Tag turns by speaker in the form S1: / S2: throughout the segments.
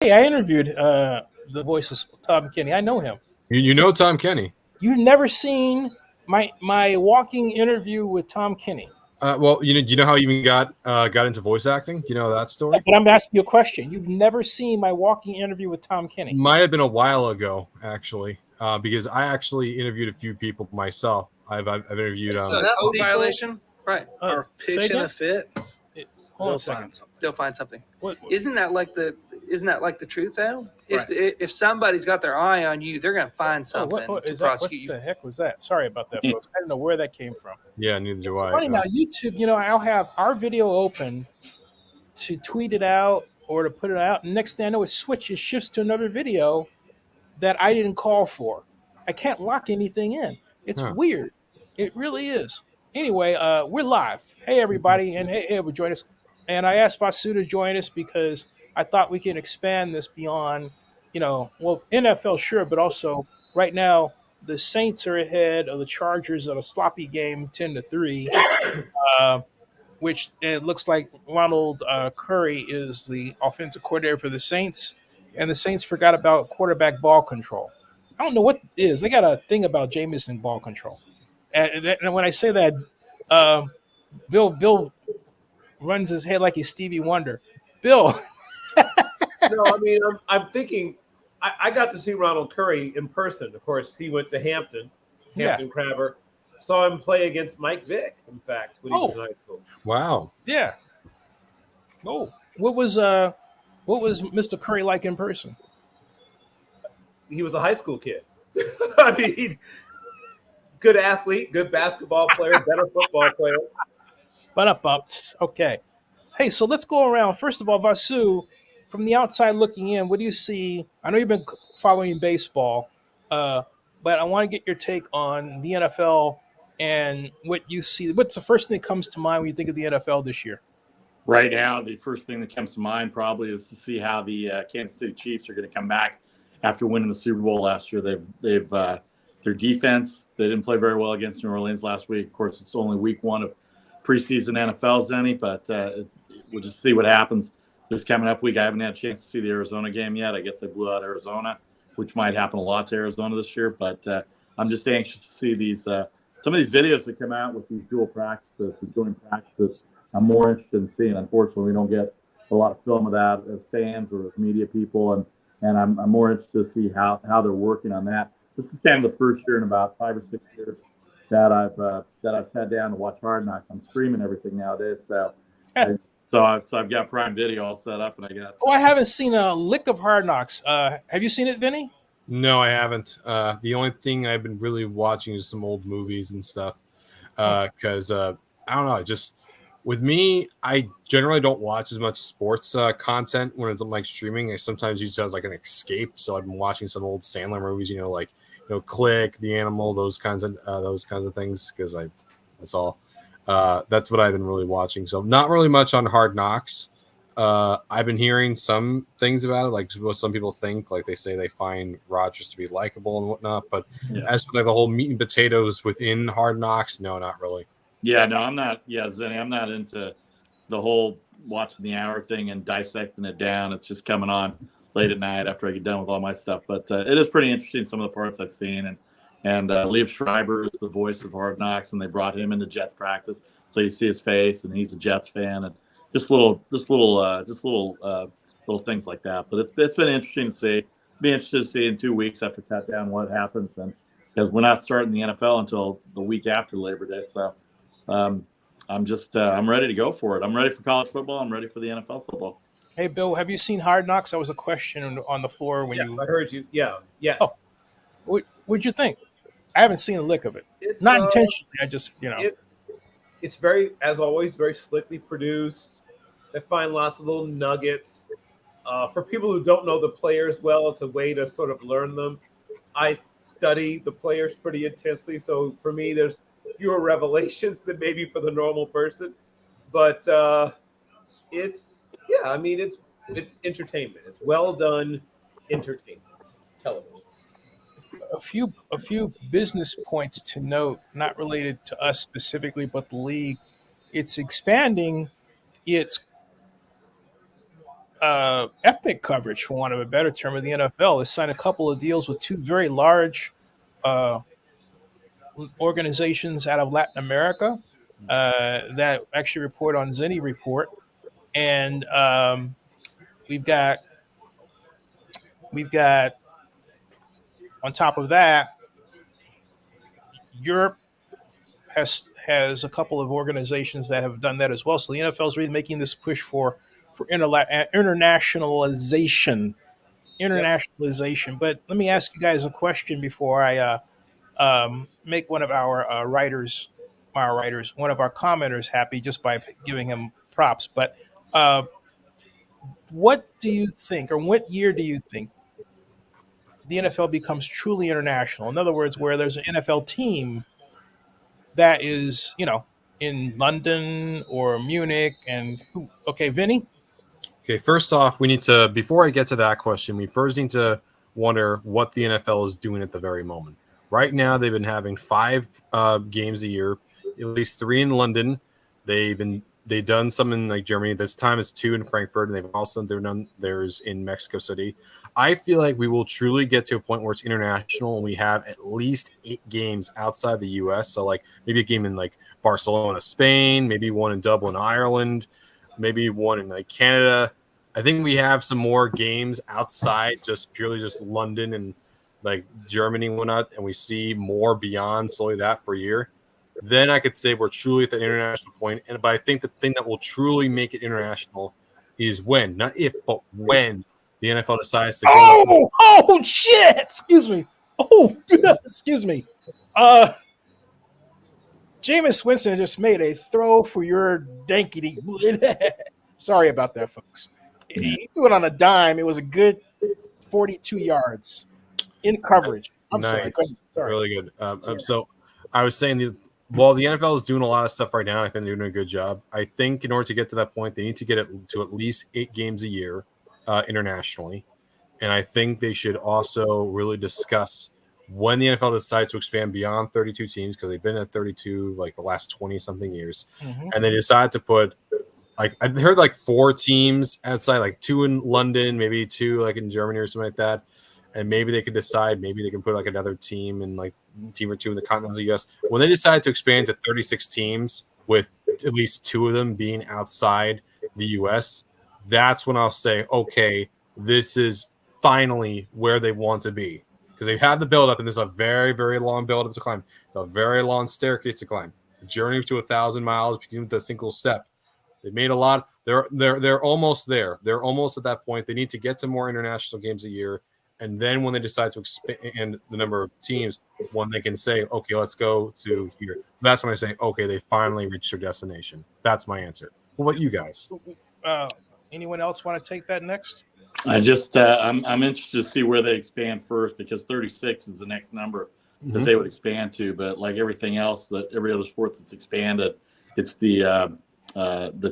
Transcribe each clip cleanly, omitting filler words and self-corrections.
S1: Hey, I interviewed the voice of Tom Kenny. I know him.
S2: You know Tom Kenny.
S1: You've never seen my walking interview with Tom Kenny.
S2: Well, you know how he even got into voice acting? You know that
S1: Yeah,
S2: story?
S1: but I'm asking you a question. You've never seen my walking interview with Tom Kenny.
S2: Might have been a while ago, actually, because I actually interviewed a few people myself. I've interviewed.
S3: So
S4: Enough
S3: code
S4: people
S3: violation, right?
S4: are
S1: Say
S4: pitching
S1: again?
S4: a fit.
S1: Hold on
S4: They'll
S1: a second.
S4: find something.
S3: They'll find something.
S1: What,
S3: Isn't that like the truth though?
S4: Right.
S3: If somebody's got their eye on you, they're gonna find
S1: oh,
S3: something
S1: what
S3: to
S1: is that? What
S3: prosecute you.
S1: the heck was that? Sorry about that, folks. I don't know where that came from.
S2: Yeah, neither do
S1: It's
S2: I.
S1: funny now. YouTube, I'll have our video open to tweet it out or to put it out, and next thing I know, it shifts to another video that I didn't call for. I can't lock anything in. It's
S2: Huh.
S1: weird. It really is. Anyway, we're live. Hey, everybody, and hey, join us. And I asked Vasu to join us because I thought we can expand this beyond, NFL, sure, but also right now the Saints are ahead of the Chargers on a sloppy game, 10-3. Uh, which it looks like Ronald Curry is the offensive coordinator for the Saints, and the Saints forgot about quarterback ball control. I don't know what it is. They got a thing about Jameson ball control, and when I say that, Bill runs his head like he's Stevie Wonder. Bill,
S5: No, I mean, I'm thinking, I got to see Ronald Curry in person. Of course, he went to Hampton
S1: yeah,
S5: Crabber. Saw him play against Mike Vick, in fact, when he was in
S1: Oh.
S5: high school.
S2: Wow.
S1: yeah. Oh, what was Mr. Curry like in person?
S5: He was a high school kid. I mean, good athlete, good basketball player, better football player.
S1: But okay. Hey, so let's go around. First of all, Vasu, from the outside looking in, what do you see? I know you've been following baseball, uh, but I want to get your take on the NFL and what you see. What's the first thing that comes to mind when you think of the NFL this year?
S6: Right now, the first thing that comes to mind probably is to see how the Kansas City Chiefs are going to come back after winning the Super Bowl last year. They've their defense, they didn't play very well against New Orleans last week. Of course, it's only week one of preseason NFL, Zennie, but we'll just see what happens this coming up week. I haven't had a chance to see the Arizona game yet. I guess they blew out Arizona, which might happen a lot to Arizona this year. But I'm just anxious to see these some of these videos that come out with these dual practices, the joint practices. I'm more interested in seeing. Unfortunately, we don't get a lot of film of that as fans or as media people, and I'm more interested to see how they're working on that. This is kind of the first year in about 5 or 6 years that I've sat down to watch Hard Knocks. I'm streaming everything nowadays, so I've got Prime Video all set up, and I got.
S1: Oh, I haven't seen a lick of Hard Knocks. Have you seen it, Vinny?
S2: No, I haven't. The only thing I've been really watching is some old movies and stuff. Because I don't know, just with me, I generally don't watch as much sports content when it's like streaming. I sometimes use it as like an escape. So I've been watching some old Sandler movies, like Click, The Animal, those kinds of things. Because that's all. That's what I've been really watching. So not really much on Hard Knocks. I've been hearing some things about it, like what some people think. Like they say they find Rodgers to be likable and whatnot. But as for like the whole meat and potatoes within Hard Knocks, no, not really.
S6: Yeah, no, I'm not. Yeah, Zennie, I'm not into the whole watching the hour thing and dissecting it down. It's just coming on late at night after I get done with all my stuff. But it is pretty interesting, some of the parts I've seen. And Liev Schreiber is the voice of Hard Knocks, and they brought him into Jets practice, so you see his face, and he's a Jets fan, and just little things like that. But it's been interesting to see. Be interested to see in 2 weeks after cut down what happens, and because we're not starting the NFL until the week after Labor Day, so. I'm ready to go for it. I'm ready for college football. I'm ready for the NFL football.
S1: Hey, Bill, have you seen Hard Knocks? That was a question on the floor when
S5: I heard you. Yeah, yes.
S1: Oh, what'd you think? I haven't seen a lick of it.
S5: It's
S1: Not intentionally. I just,
S5: It's very, as always, very slickly produced. They find lots of little nuggets. For people who don't know the players well, it's a way to sort of learn them. I study the players pretty intensely, so for me, there's fewer revelations than maybe for the normal person. But it's entertainment. It's well done entertainment television.
S1: a few business points to note, not related to us specifically, but the league. It's expanding its ethnic coverage, for want of a better term, of the NFL. Has signed a couple of deals with two very large uh, organizations out of Latin America that actually report on Zennie Report, and we've got we've got on top of that, Europe has a couple of organizations that have done that as well. So the NFL is really making this push for internationalization.
S5: Yep.
S1: Internationalization. But let me ask you guys a question before I make one of one of our commenters happy just by giving him props. But uh, what do you think, or what year do you think the NFL becomes truly international? In other words, where there's an NFL team that is, in London or Munich, and who? Okay, Vinny.
S2: Okay, first off, we need to, before I get to that question, we first need to wonder what the NFL is doing at the very moment. Right now, they've been having 5 games a year, at least 3 in London. They've done some in like Germany. This time it's 2 in Frankfurt, and they've also done theirs in Mexico City. I feel like we will truly get to a point where it's international, and we have at least 8 games outside the U.S. So like maybe a game in like Barcelona, Spain, maybe one in Dublin, Ireland, maybe one in like Canada. I think we have some more games outside just purely just London and like Germany and whatnot, and we see more beyond solely that for a year. Then I could say we're truly at the international point. But I think the thing that will truly make it international is when, not if, but when the NFL decides to go.
S1: Oh shit! Excuse me. Oh, excuse me. Jameis Winston just made a throw for your dankity. Sorry about that, folks. He threw it on a dime. It was a good 42 yards in coverage. I'm sorry. Go
S2: Nice.
S1: ahead. Sorry.
S2: Really good. So I was saying while the NFL is doing a lot of stuff right now, I think they're doing a good job. I think in order to get to that point, they need to get it to at least 8 games a year internationally. And I think they should also really discuss when the NFL decides to expand beyond 32 teams, because they've been at 32 like the last 20 something years.
S1: Mhm.
S2: And they decide to put like, I heard like 4 teams outside, like 2 in London, maybe 2 like in Germany or something like that. And maybe they could decide, maybe they can put like another team in like team or 2 in the continental US. When they decide to expand to 36 teams with at least 2 of them being outside the US, that's when I'll say, okay, this is finally where they want to be. Because they've had the build up, and this is a very, very long build up to climb. It's a very long staircase to climb. The journey to 1,000 miles begins with a single step. They made a lot. They're almost there. They're almost at that point. They need to get to more international games a year. And then when they decide to expand the number of teams, when they can say, okay, let's go to here. That's when I say, okay, they finally reached their destination. That's my answer. What about you guys?
S1: Anyone else want to take that next?
S6: I just I'm interested to see where they expand first, because 36 is the next number that they would expand to. But like everything else, that every other sport that's expanded, it's the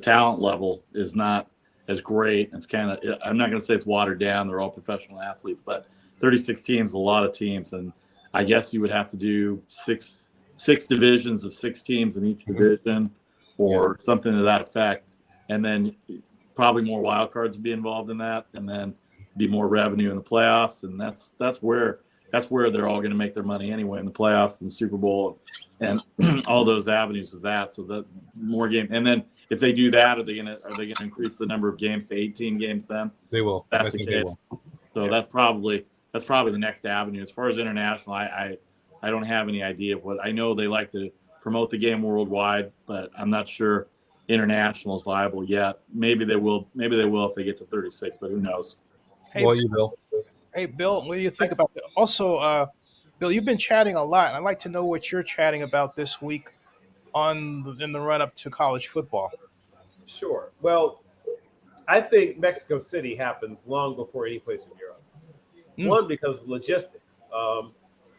S6: talent level is not as great. It's kind of, I'm not going to say it's watered down. They're all professional athletes, but 36 teams, a lot of teams, and I guess you would have to do six divisions of 6 teams in each division, or something to that effect, and then probably more wild cards would be involved in that, and then be more revenue in the playoffs, and that's where they're all going to make their money anyway, in the playoffs and the Super Bowl and all those avenues of that. So that more game, and then if they do that, are they going to increase the number of games to 18 games? Then
S2: They will.
S6: That's the case. So that's probably the next avenue. As far as international, I don't have any idea of what. I know they like to promote the game worldwide, but I'm not sure international is viable yet. Maybe they will if they get to 36, but who knows?
S1: Hey,
S2: Well, you, Bill.
S1: Hey, Bill, what do you think about that? Also, Bill, you've been chatting a lot, and I'd like to know what you're chatting about this week in the run up to college football.
S5: Sure. Well, I think Mexico City happens long before any place in Europe. One, because of logistics.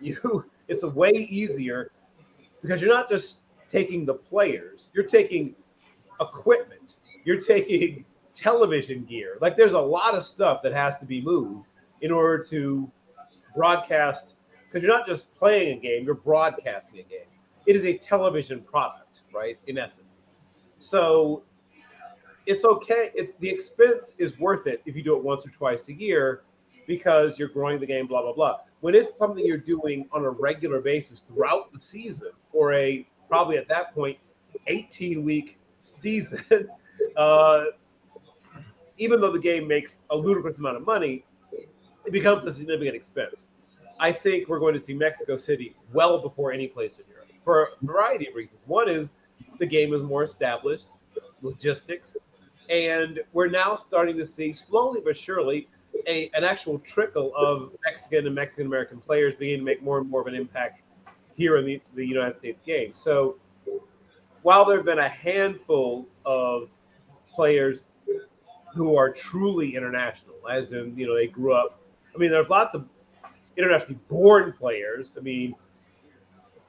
S5: It's a way easier, because you're not just taking the players, you're taking equipment, you're taking television gear. Like, there's a lot of stuff that has to be moved in order to broadcast, because you're not just playing a game, you're broadcasting a game. It is a television product, right, in essence. So it's okay. It's the expense is worth it if you do it once or twice a year because you're growing the game, blah, blah, blah. When it's something you're doing on a regular basis throughout the season or probably at that point, 18-week season, even though the game makes a ludicrous amount of money, it becomes a significant expense. I think we're going to see Mexico City well before any place in Europe for a variety of reasons. One is the game is more established, logistics, and we're now starting to see slowly but surely an actual trickle of Mexican and Mexican-American players beginning to make more and more of an impact here in the United States game. So while there have been a handful of players who are truly international, as in, they grew up. I mean, there's lots of internationally born players. I mean,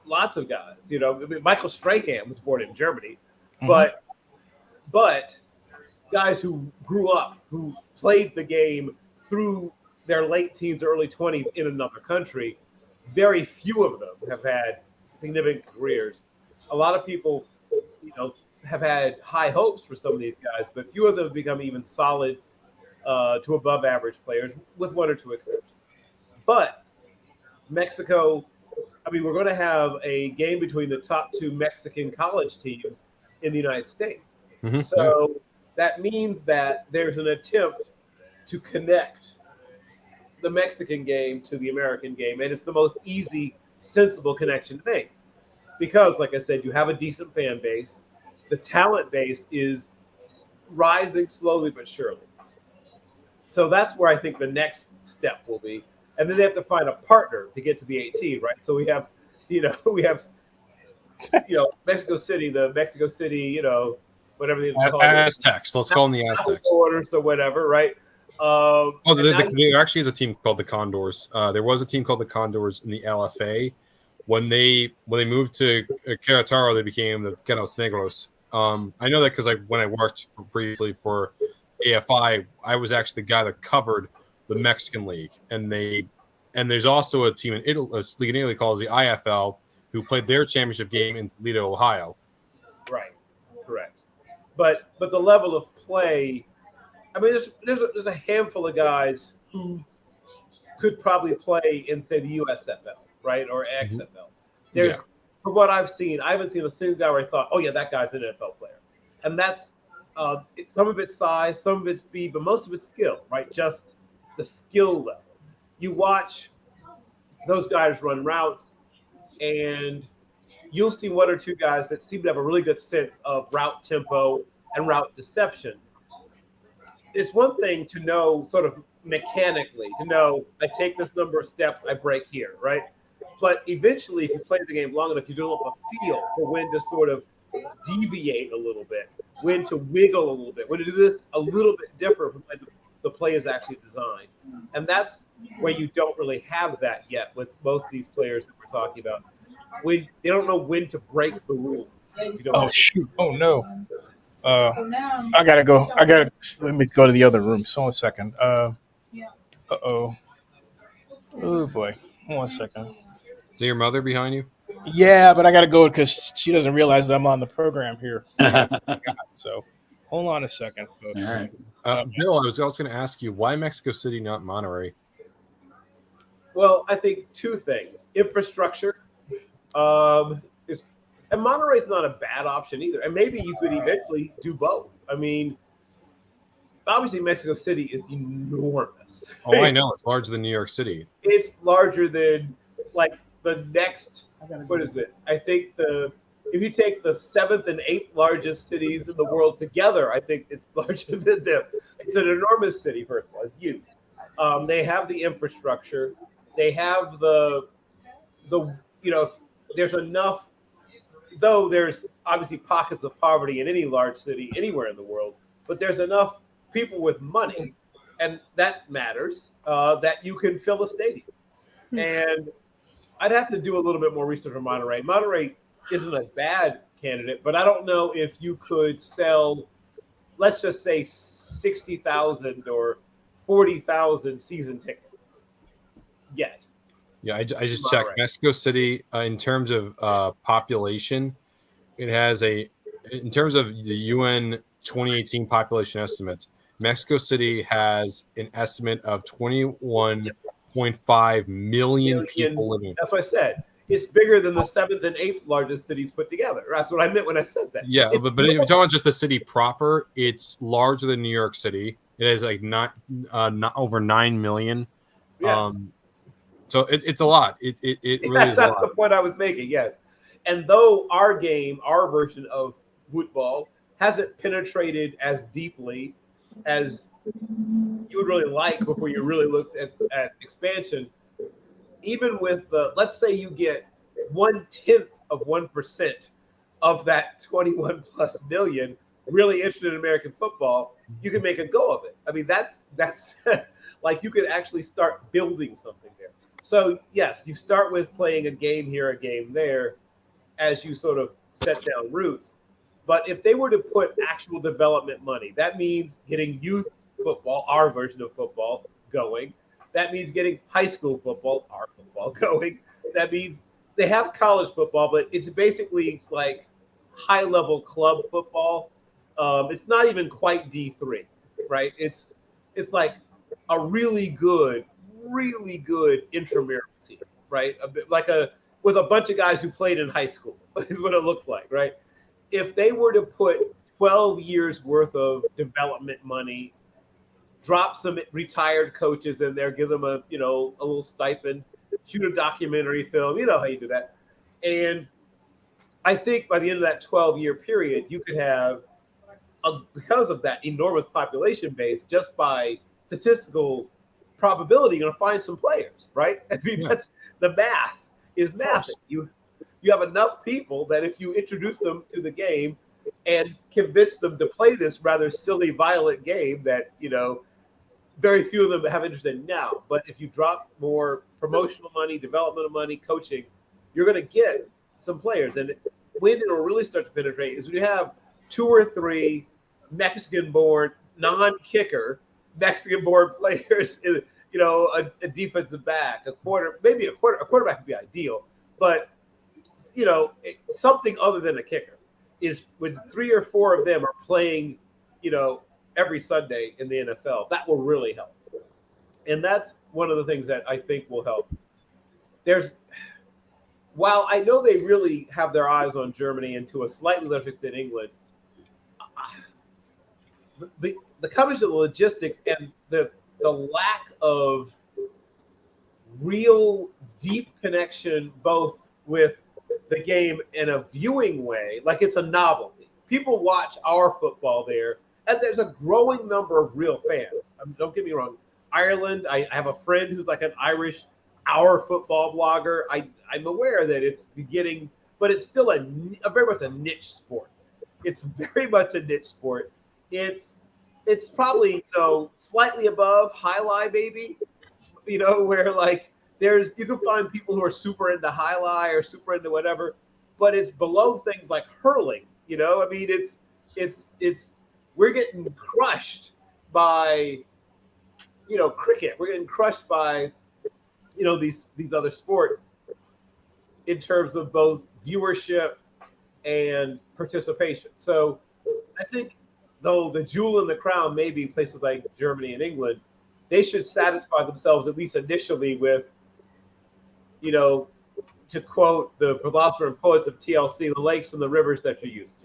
S5: lots of guys. Michael Strahan was born in Germany, but guys who grew up, who played the game through their late teens, early 20s in another country, very few of them have had significant careers. A lot of people, have had high hopes for some of these guys, but few of them have become even solid to above average players, with one or two exceptions. But Mexico, we're going to have a game between the top two Mexican college teams in the United States.
S2: Mm-hmm.
S5: So that means that there's an attempt to connect the Mexican game to the American game, and it's the most easy, sensible connection to make. Because, like I said, you have a decent fan base. The talent base is rising slowly but surely. So that's where I think the next step will be. And then they have to find a partner to get to the 18, right? So we have, Mexico City, whatever they call it.
S2: Aztecs. Let's call them the Aztecs.
S5: Orders or whatever, right?
S2: There actually is a team called the Condors. There was a team called the Condors in the LFA. When they moved to Querétaro, they became the Queros Negros. I know that because when I worked briefly for AFI, I was actually the guy that covered the Mexican League, and there's also a team in Italy, a league in Italy called the IFL, who played their championship game in Toledo, Ohio.
S5: Right, correct. But the level of play, there's a handful of guys who could probably play in, say, the USFL, right, or XFL. From what I've seen, I haven't seen a single guy where I thought, oh yeah, that guy's an NFL player, and that's some of it's size, some of it's speed, but most of it's skill, right? Just the skill level. You watch those guys run routes, and you'll see one or two guys that seem to have a really good sense of route tempo and route deception. It's one thing to know sort of mechanically, to know I take this number of steps, I break here, right? But eventually, if you play the game long enough, you develop a feel for when to sort of deviate a little bit, when to wiggle a little bit, when to do this a little bit different from the play is actually designed. And that's where you don't really have that yet with most of these players that we're talking about. They don't know when to break the rules.
S1: Shoot. Oh, no. I gotta go. Let me go to the other room. So 1 second. Uh-oh. Oh, boy. 1 second.
S2: Is your mother behind you?
S1: Yeah, but I gotta go because she doesn't realize that I'm on the program here. So hold on a second, folks.
S6: All right.
S2: Bill, I was also going to ask you, why Mexico City, not Monterrey?
S5: Well, I think two things. Infrastructure and Monterrey's not a bad option either. And maybe you could eventually do both. Obviously Mexico City is enormous.
S2: Oh, I know. It's larger than New York City.
S5: It's larger than the next, what is it? I think if you take the 7th and 8th largest cities in the world together, I think it's larger than them. It's an enormous city, first of all. It's huge. They have the infrastructure. They have there's enough, though there's obviously pockets of poverty in any large city anywhere in the world, but there's enough people with money, and that matters, that you can fill a stadium. And I'd have to do a little bit more research on Monterrey. Monterrey isn't a bad candidate, but I don't know if you could sell, let's just say 60,000 or 40,000 season tickets yet.
S2: Yeah, I just checked. Mexico City, in terms of population, it has in terms of the UN 2018 population estimates, Mexico City has an estimate of 21.5 million people living.
S5: That's what I said. It's bigger than the 7th and 8th largest cities put together. That's what I meant when I said that.
S2: Yeah, but if you're talking about just the city proper, it's larger than New York City. It is like not over 9 million.
S5: Yes.
S2: So it's a lot. It really is a
S5: That's
S2: lot.
S5: the point I was making. Yes. And though our version of football, hasn't penetrated as deeply as you would really like before you really looked at expansion, even with let's say you get 0.1% of that 21 plus million really interested in American football, you can make a go of it. I mean, that's like you could actually start building something there. So yes, you start with playing a game here, a game there, as you sort of set down roots. But if they were to put actual development money, that means getting youth football, our version of football, going. That means getting high school football, our football, going. That means they have college football, but it's basically like high-level club football. It's not even quite D3, right? It's like a really good intramural team, right? A bit like with a bunch of guys who played in high school is what it looks like, right? If they were to put 12 years worth of development money, drop some retired coaches in there, give them a little stipend, shoot a documentary film, you know how you do that. And I think by the end of that 12-year period, you could have, because of that enormous population base, just by statistical probability, you're going to find some players, right? I mean, that's the math is massive. You have enough people that if you introduce them to the game and convince them to play this rather silly, violent game that, very few of them have interest in now. But if you drop more promotional money, developmental money, coaching, you're going to get some players. And when it'll really start to penetrate is when you have 2 or 3 Mexican-born, non-kicker, Mexican-born players, a defensive back, a quarterback would be ideal. But, something other than a kicker is when 3 or 4 of them are playing, every Sunday in the NFL, that will really help. And that's one of the things that I think will help. While I know they really have their eyes on Germany and to a slightly lesser extent England, the coverage of the logistics and the lack of real deep connection, both with the game in a viewing way, like it's a novelty. People watch our football there, and there's a growing number of real fans. Don't get me wrong. Ireland, I have a friend who's like an Irish our football blogger. I'm aware that it's beginning, but it's still a very much a niche sport. It's very much a niche sport. It's probably slightly above highlight, maybe, where like you can find people who are super into highlight or super into whatever, but it's below things like hurling. I mean, it's we're getting crushed by cricket. We're getting crushed by these other sports in terms of both viewership and participation. So I think though the jewel in the crown may be places like Germany and England, they should satisfy themselves at least initially with, to quote the philosopher and poets of TLC, the lakes and the rivers that you're used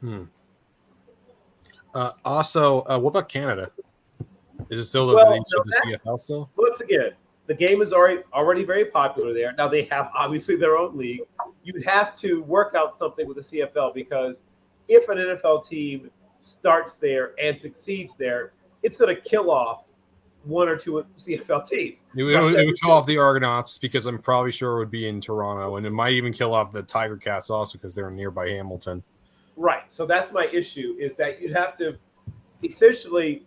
S5: to.
S2: Also, what about Canada? Is it still the CFL still?
S5: Once again, the game is already very popular there. Now they have obviously their own league. You'd have to work out something with the CFL because if an NFL team starts there and succeeds there, it's going to kill off 1 or 2 CFL teams.
S2: It would kill off the Argonauts because I'm probably sure it would be in Toronto, and it might even kill off the Tiger Cats also because they're nearby Hamilton.
S5: Right. So that's my issue is that you'd have to essentially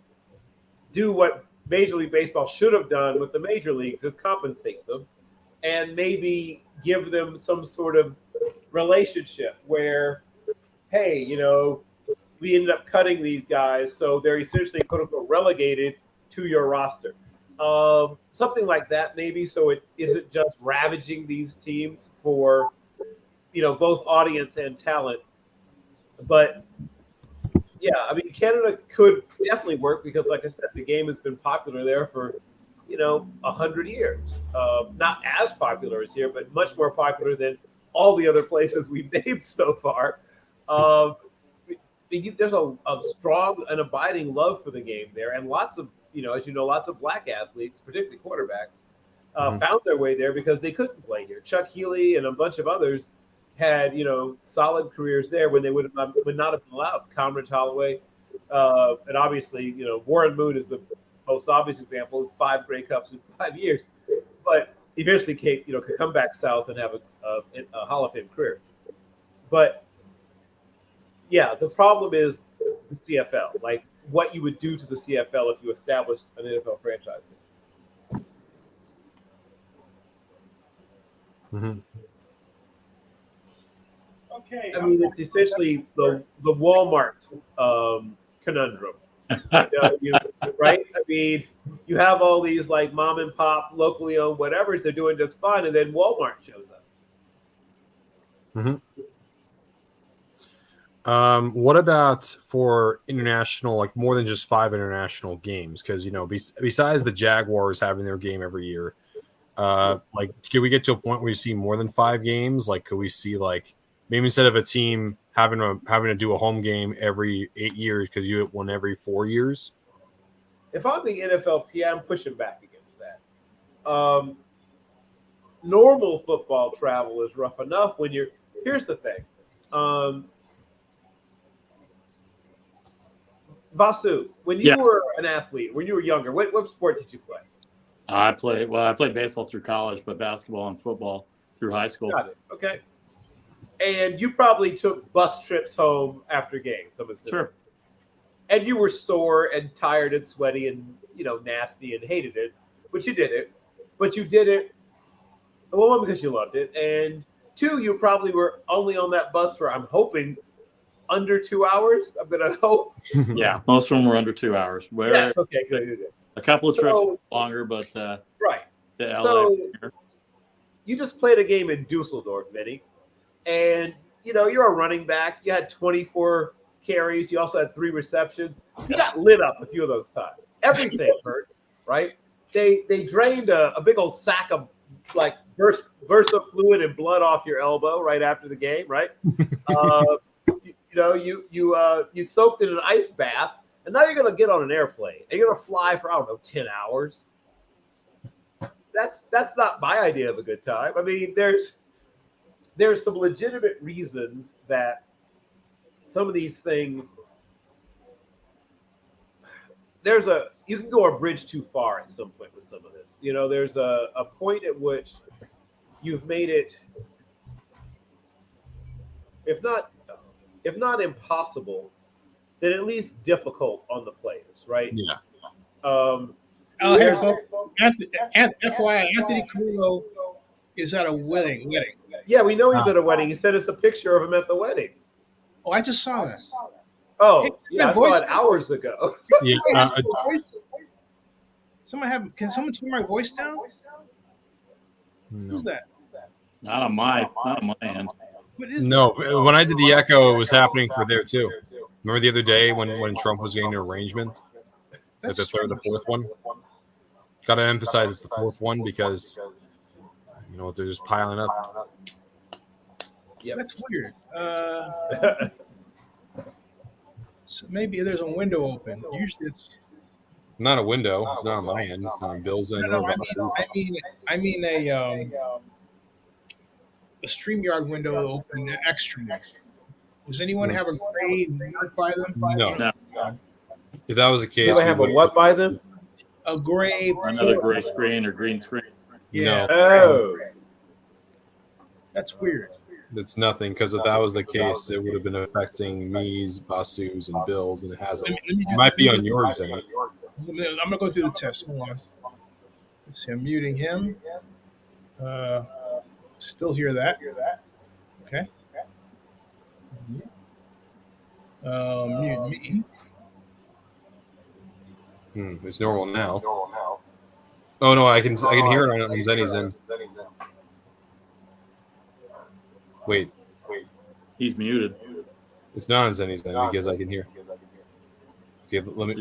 S5: do what Major League Baseball should have done with the major leagues is compensate them and maybe give them some sort of relationship where, hey, we ended up cutting these guys, so they're essentially quote unquote relegated to your roster. Something like that maybe, so it isn't just ravaging these teams for both audience and talent. But Yeah, I mean, Canada could definitely work because, like I said, the game has been popular there for, 100 years. Not as popular as here, but much more popular than all the other places we've named so far. Um, there's a strong and abiding love for the game there, and lots of, as you know, lots of black athletes, particularly quarterbacks, found their way there because they couldn't play here. Chuck Healy and a bunch of others had, solid careers there when they would not have been allowed. Comrade Holloway, and obviously, Warren Moon is the most obvious example. 5 Grey Cups in 5 years, but eventually could come back south and have a Hall of Fame career. But yeah, the problem is the CFL, like what you would do to the CFL if you established an NFL franchise.
S2: Mm-hmm.
S1: Okay.
S5: I mean, it's essentially the Walmart conundrum, right? I mean, you have all these like mom and pop, locally owned whatevers, they're doing just fine, and then Walmart shows up.
S2: Mm-hmm. What about for international, like more than just 5 international games? Because besides the Jaguars having their game every year, like could we get to a point where we see more than 5 games? Like, could we see like maybe instead of a team having to do a home game every 8 years, could you do it one every 4 years?
S5: If I'm the NFLPA, I'm pushing back against that. Normal football travel is rough enough when you're. Here's the thing. Vasu, when you were an athlete, when you were younger, what sport did you play?
S6: I played baseball through college, but basketball and football through high school.
S5: Got it. Okay. And you probably took bus trips home after games, I'm assuming.
S6: Sure.
S5: And you were sore and tired and sweaty and, nasty and hated it, but you did it. But you did it, well, one, because you loved it, and 2, you probably were only on that bus for, I'm hoping, under 2 hours. I'm going to hope.
S6: Yeah, most of them were under 2 hours.
S5: Yes, okay, good.
S6: A couple of trips longer, but
S5: right.
S6: to LA.
S5: So you just played a game in Dusseldorf, Vinny, and you're a running back. You had 24 carries. You also had 3 receptions. You got lit up a few of those times. Everything hurts, right? They drained a big old sack of like burst of fluid and blood off your elbow right after the game, right? You soaked in an ice bath, and now you're going to get on an airplane and you're going to fly for 10 hours. That's not my idea of a good time. I mean, there's some legitimate reasons that some of these things. You can go a bridge too far at some point with some of this. There's a point at which you've made it, if not impossible, then at least difficult on the players, right?
S2: Yeah.
S1: Hey, folks. FYI, Anthony Carroll is at a wedding.
S5: Yeah, we know he's at a wedding. He sent us a picture of him at the wedding.
S1: Oh, I just saw that.
S5: Oh,
S1: Hey,
S5: yeah, I saw it hours ago.
S2: Yeah.
S1: Can someone turn my voice down?
S2: No.
S1: Who's that?
S6: Not on my end.
S1: What is
S2: No, when I did the echo, it was happening for there too. Remember the other day when Trump was getting an arrangement?
S1: that?
S2: The third, the 4th one. Got to emphasize it's the 4th one because they're just piling up.
S1: That's weird. So maybe there's a window open. Usually it's
S2: Not a window. It's not on my end. It's not on Bill's end.
S1: no. I mean a StreamYard window open extra. Does anyone have a gray mark by them?
S2: No.
S6: No.
S2: If that was the case,
S5: Do I have a what by them?
S1: A gray.
S6: Or another gray screen or green screen.
S1: Yeah.
S2: No.
S5: Oh.
S1: That's weird.
S2: It's nothing, because if that was the case, it would have been affecting me's, Basu's, and Bill's, and it hasn't. It might be on yours, Zennie.
S1: I'm gonna go through the test. Hold on. Let's see. I'm muting him. Still hear that? Okay. Mute me.
S2: It's normal now. Oh no, I can hear it on Zennie's end. Wait,
S6: He's muted.
S2: it's not on Zennie's end because I can hear. Okay, let me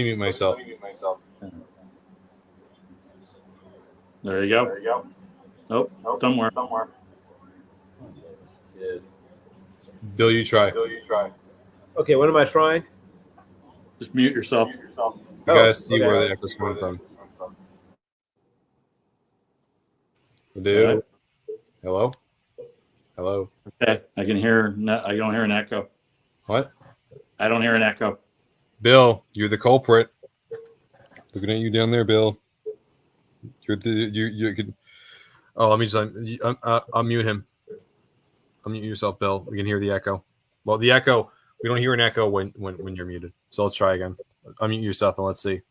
S2: mute myself.
S6: There you go. Nope, somewhere.
S2: Bill, you try.
S5: Okay, what am I trying?
S6: Just mute yourself.
S2: You gotta see where the echo's coming from. Dude. Hello?
S6: Okay, I can hear. I don't hear an echo.
S2: What?
S6: I don't hear an echo.
S2: Bill, you're the culprit. Looking at you down there, Bill. You could. Oh, let me just unmute him. Unmute yourself, Bill. We can hear the echo. Well, the echo. We don't hear an echo when you're muted. So let's try again. Unmute yourself and let's see.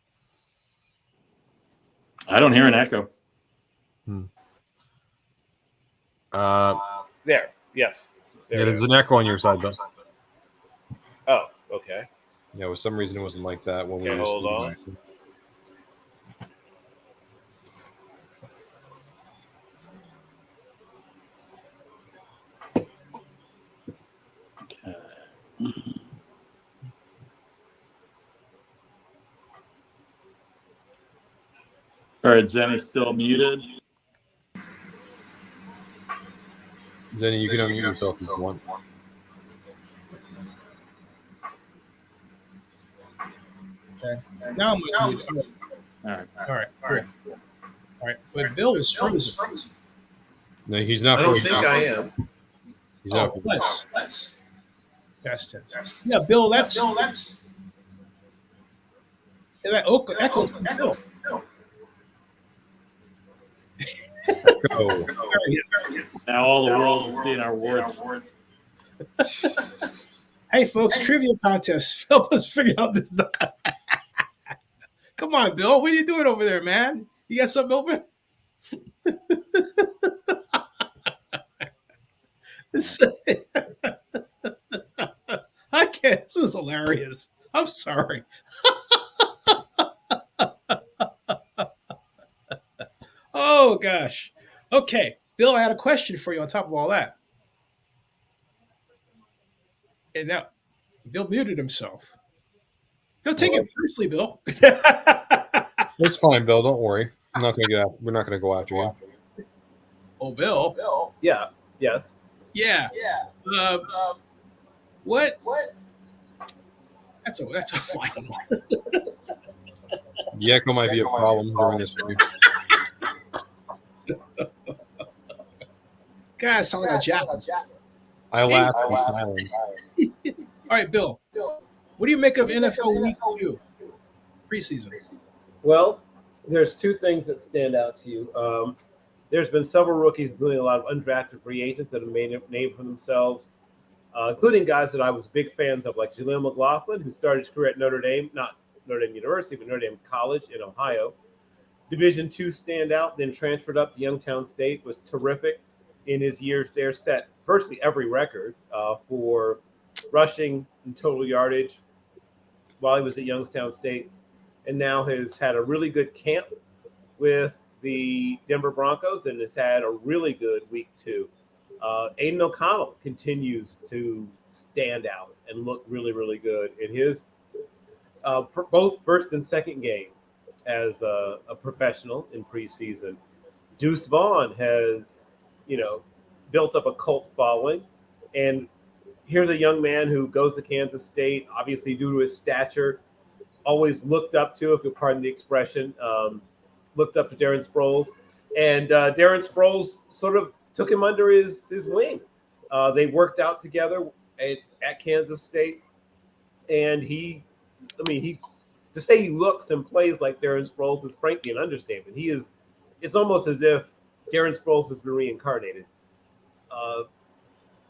S6: I don't hear an echo.
S5: There. Yes.
S2: Yeah, there's an echo on your side, Bill.
S5: Oh, okay.
S2: Yeah, for some reason it wasn't like that when we were
S5: Hold on.
S6: All right, Zennie still muted.
S2: Zennie, you can unmute yourself if you want.
S1: Okay. Now I'm muted. All right. But Bill was frozen.
S2: No, he's not.
S5: I don't think I am.
S2: He's not.
S1: Let's. Past tense. Yeah, Bill. That's. Yeah, that echoes from Bill.
S2: Go.
S6: Now all the world is seeing our words.
S1: Hey, folks, trivia contest. Help us figure out this. Come on, Bill. What are you doing over there, man? You got something open? I can't. This is hilarious. I'm sorry. Oh, gosh. Okay. Bill, I had a question for you on top of all that. And now, Bill muted himself. Don't take it seriously, Bill.
S2: It's fine, Bill. Don't worry. I'm not gonna get. We're not gonna go after you.
S1: Oh, Bill.
S5: Yeah. Yes.
S1: Yeah. What? That's a fine one.
S2: The echo might be a problem during this stream.
S1: God, I sound like a jack.
S2: I laugh in silence.
S1: All right, Bill. What do you make of NFL Week 2 preseason?
S5: Well, there's two things that stand out to you. There's been several rookies doing a lot of undrafted free agents that have made a name for themselves, including guys that I was big fans of, like Jaleel McLaughlin, who started his career at Notre Dame, not Notre Dame University, but Notre Dame College in Ohio. Division II standout, then transferred up to Youngstown State, was terrific in his years there, set virtually every record for rushing and total yardage while he was at Youngstown State, and now has had a really good camp with the Denver Broncos and has had a really good week 2. Aiden O'Connell continues to stand out and look really, really good in his both first and second game as a professional in preseason. Deuce Vaughn has, built up a cult following, and here's a young man who goes to Kansas State, obviously due to his stature, always looked up to, if you'll pardon the expression, looked up to Darren Sproles. And Darren Sproles sort of took him under his wing. They worked out together at Kansas State. And to say he looks and plays like Darren Sproles is frankly an understatement. It's almost as if Darren Sproles has been reincarnated.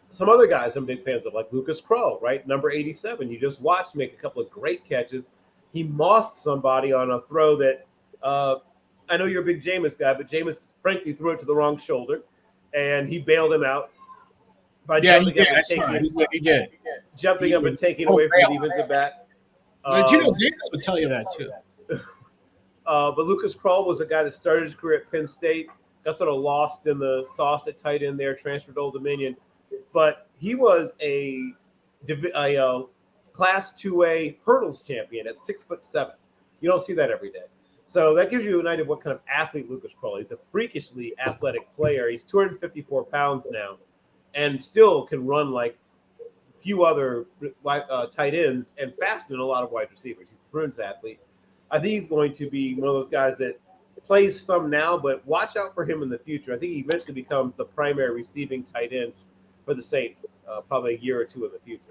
S5: Some other guys I'm big fans of, like Lucas Crow, right? Number 87. You just watched make a couple of great catches. He mossed somebody on a throw that I know you're a big Jameis guy, but Jameis frankly threw it to the wrong shoulder, and he bailed him out by jumping up and taking away from the defensive back.
S1: But Jameis would tell you that too.
S5: But Lucas Kroll was a guy that started his career at Penn State, got sort of lost in the sauce at tight end there, transferred to Old Dominion. But he was a Class 2A hurdles champion at 6'7". You don't see that every day. So that gives you an idea of what kind of athlete Lucas Carroll is. He's a freakishly athletic player. He's 254 pounds now and still can run like few other tight ends and faster than a lot of wide receivers. He's a Bruins athlete. I think he's going to be one of those guys that plays some now, but watch out for him in the future. I think he eventually becomes the primary receiving tight end for the Saints, probably a year or two in the future.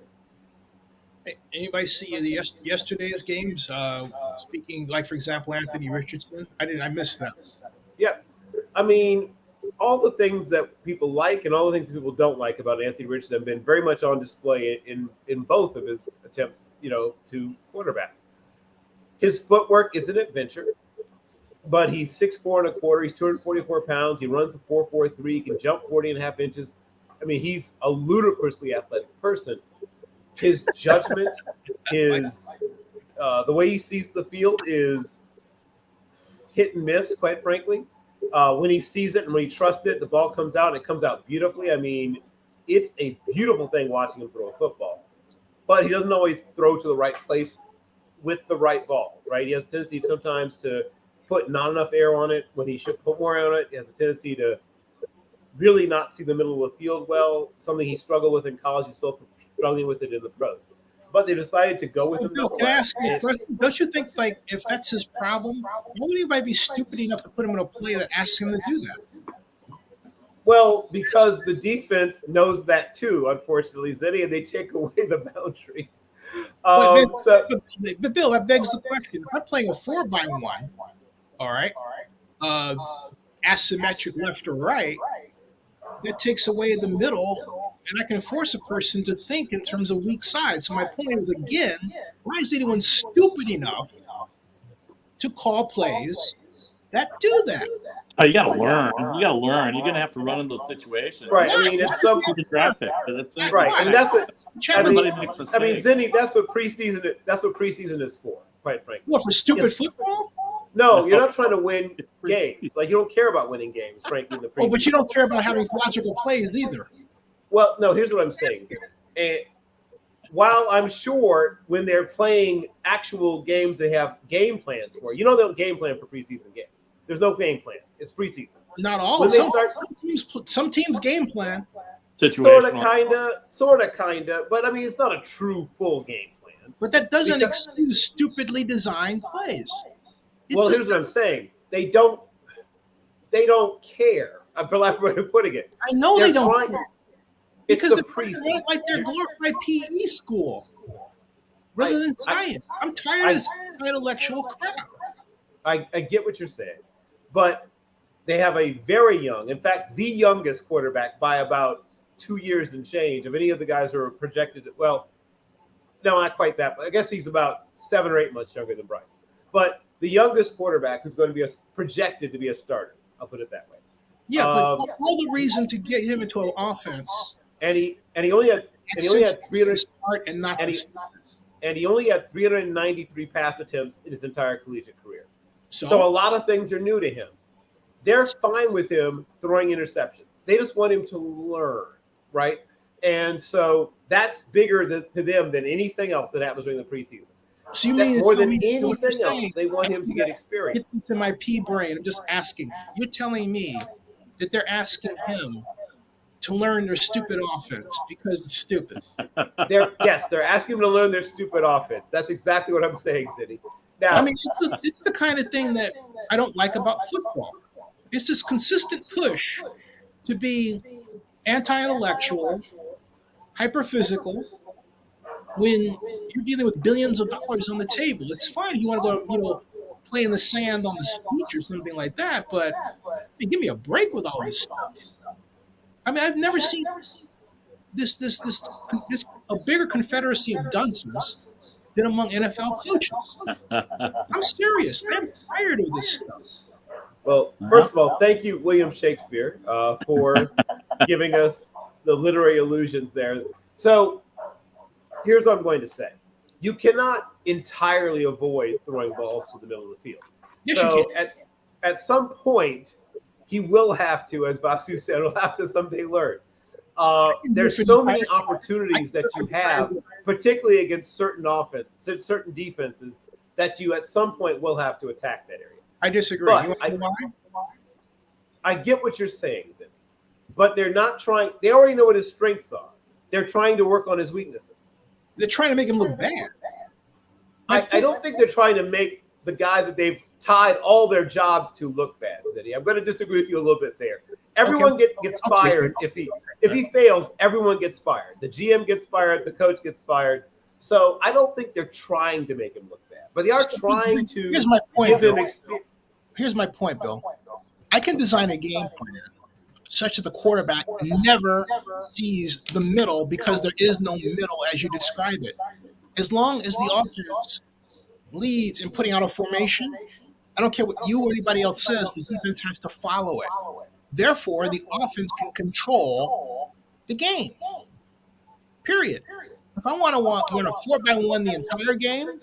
S1: Hey, anybody see yesterday's games? Speaking, like for example, Anthony Richardson. I missed that.
S5: Yeah, I mean, all the things that people like and all the things that people don't like about Anthony Richardson have been very much on display in both of his attempts, to quarterback. His footwork is an adventure, but he's 6'4" and a quarter. He's 244 pounds. He runs a 4.43. He can jump 40.5 inches. I mean, he's a ludicrously athletic person. His judgment, the way he sees the field is hit and miss, quite frankly. When he sees it and when he trusts it, the ball comes out and it comes out beautifully. I mean, it's a beautiful thing watching him throw a football. But he doesn't always throw to the right place with the right ball, right? He has a tendency sometimes to put not enough air on it when he should put more air on it. He has a tendency to really not see the middle of the field well, something he struggled with in college. He's still struggling with it in the pros. But they decided to go with him.
S1: Bill, can I ask you a question? Don't you think, like, if that's his problem, why would anybody be stupid enough to put him in a play that asks him to do that?
S5: Well, because the defense knows that too, unfortunately, Zennie, and they take away the boundaries.
S1: But Bill, that begs the question. If I'm playing a 4x1, all right, asymmetric left or right, that takes away the middle, and I can force a person to think in terms of weak sides. So my point is, again, why is anyone stupid enough to call plays that do that?
S6: Oh, you got to learn. You got to learn. You're going to have to run in those situations.
S5: Right. I mean, it's some
S6: draft pick.
S5: right, and that's what
S6: everybody makes mistakes.
S5: I mean, Zennie, that's what preseason is for, quite frankly.
S1: What, for stupid football?
S5: No, you're not trying to win games. Like, you don't care about winning games, frankly. In the
S1: Oh, but you don't care about having logical plays either.
S5: Well, no, here's what I'm saying. And while I'm sure when they're playing actual games, they have game plans for. They don't game plan for preseason games. There's no game plan. It's preseason.
S1: Not all.
S5: When
S1: Some teams game plan.
S6: Situational.
S5: Sort of, kinda. But I mean, it's not a true full game plan.
S1: But that doesn't excuse stupidly designed plays.
S5: Here's what I'm saying. They don't care. For lack of a better putting it.
S1: I know they don't care. Because
S5: it's
S1: they're like their glorified PE school rather than science. I'm tired of this intellectual crap.
S5: I get what you're saying. But they have a very young, in fact, the youngest quarterback by about 2 years and change of any of the guys who are projected. Well, no, not quite that. But I guess he's about 7 or 8 months younger than Bryce. But the youngest quarterback who's going to be projected to be a starter. I'll put it that way.
S1: Yeah, but all the reason to get him into an offense.
S5: And he only had 300
S1: start and not
S5: and he only had 393 pass attempts in his entire collegiate career.
S1: So
S5: a lot of things are new to him. They're fine with him throwing interceptions. They just want him to learn, right? And so that's bigger to them than anything else that happens during the preseason.
S1: So you mean
S5: more than anything else, they want him to get experience.
S1: Get this in my pea brain. I'm just asking. You're telling me that they're asking him to learn their stupid offense because it's stupid.
S5: They're asking him to learn their stupid offense. That's exactly what I'm saying, Zennie. Now,
S1: I mean, it's the kind of thing that I don't like about football. It's this consistent push to be anti-intellectual, hyper-physical, when you're dealing with billions of dollars on the table. It's fine if you want to go, play in the sand on the beach or something like that, but give me a break with all this stuff. I mean, I've never seen this a bigger confederacy of dunces than among NFL coaches. I'm serious. I'm tired of this stuff.
S5: Well, first of all, thank you, William Shakespeare, for giving us the literary allusions there. So here's what I'm going to say. You cannot entirely avoid throwing balls to the middle of the field.
S1: Yes,
S5: so
S1: you can.
S5: At some point, he will have to, as Vasu said, will have to someday learn. There's so many opportunities that you have, particularly against certain certain defenses, that you at some point will have to attack that area.
S1: I disagree.
S5: But
S1: You want to know why?
S5: I get what you're saying, Zennie, but they're not trying. They already know what his strengths are. They're trying to work on his weaknesses.
S1: They're trying to make him look bad.
S5: I don't think they're trying to make the guy that they've tied all their jobs to look bad, Zennie. I'm going to disagree with you a little bit there. Everyone gets fired if he fails. Everyone gets fired. The GM gets fired. The coach gets fired. So I don't think they're trying to make him look bad, but they are trying to
S1: Here's my point,
S5: give him
S1: Bill.
S5: experience.
S1: Here's my point, Bill. I can design a game plan such that the quarterback never sees the middle because there is no middle as you describe it. As long as the offense leads in putting out a formation, I don't care what you or anybody else says, the defense has to follow it. Therefore, the offense can control the game. Period. If I want to win a 4-by-1 the entire game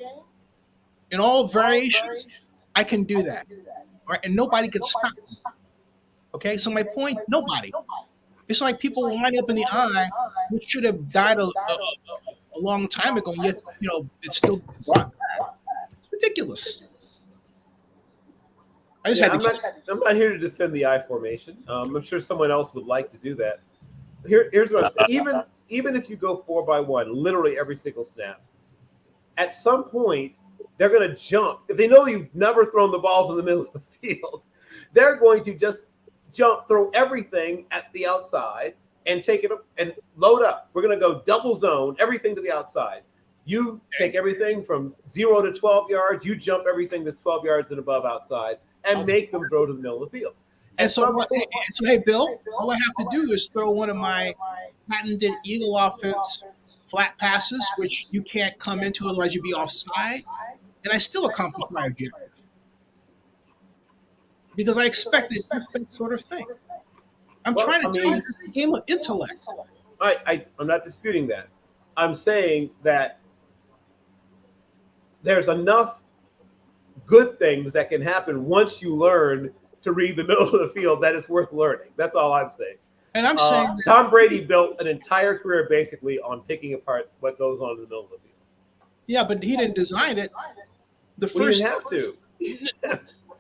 S1: in all variations, I can do that. Right? And nobody can stop me. Okay, so my point, nobody. It's like people line up in the eye, which should have died a long time ago, and yet it's still brought back. It's ridiculous.
S5: I'm not here to defend the I formation. I'm sure someone else would like to do that. Here's what I'm saying. Even if you go 4-by-1, literally every single snap, at some point they're going to jump. If they know you've never thrown the balls in the middle of the field, they're going to just jump, throw everything at the outside, and take it up and load up. We're going to go double zone, everything to the outside. You take everything from 0 to 12 yards. You jump everything that's 12 yards and above outside, and make them throw to the middle of the field.
S1: And so, hey, Bill, all I have to do is throw one of my patented Eagle offense flat passes, which you can't come into, otherwise you'd be offside, and I still accomplish my objective. Because I expect a different sort of thing. I'm trying to tell you this is a game of intellect.
S5: I'm not disputing that. I'm saying that there's enough good things that can happen once you learn to read the middle of the field that it's worth learning. That's all I'm saying.
S1: And I'm saying
S5: Tom Brady built an entire career basically on picking apart what goes on in the middle of the field.
S1: Yeah, but he didn't design it.
S5: He didn't have to.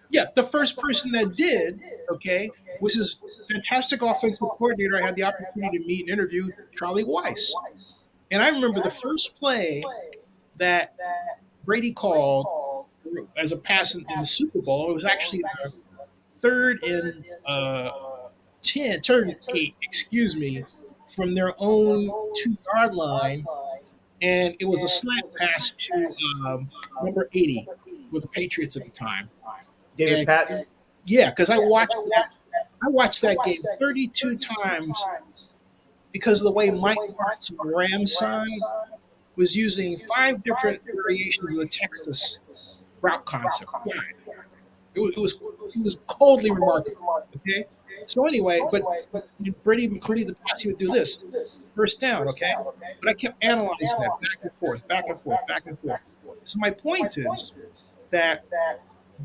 S1: Yeah, the first person that did, was his fantastic offensive coordinator. I had the opportunity to meet and interview, Charlie Weiss. And I remember the first play that Brady called as a pass in the Super Bowl. It was actually the third and 8, from their own 2-yard line. And it was a slant pass to number 80 with the Patriots at the time.
S5: David Patton?
S1: Yeah, because I watched that game 32 times because of the way Mike Martz on the Rams side was using 5 different variations of the Texas route concept. It was coldly remarkable. Okay, so anyway, but Brady including the pass, he would do this first down. Okay, but I kept analyzing that back and forth, back and forth, back and forth. So my point is that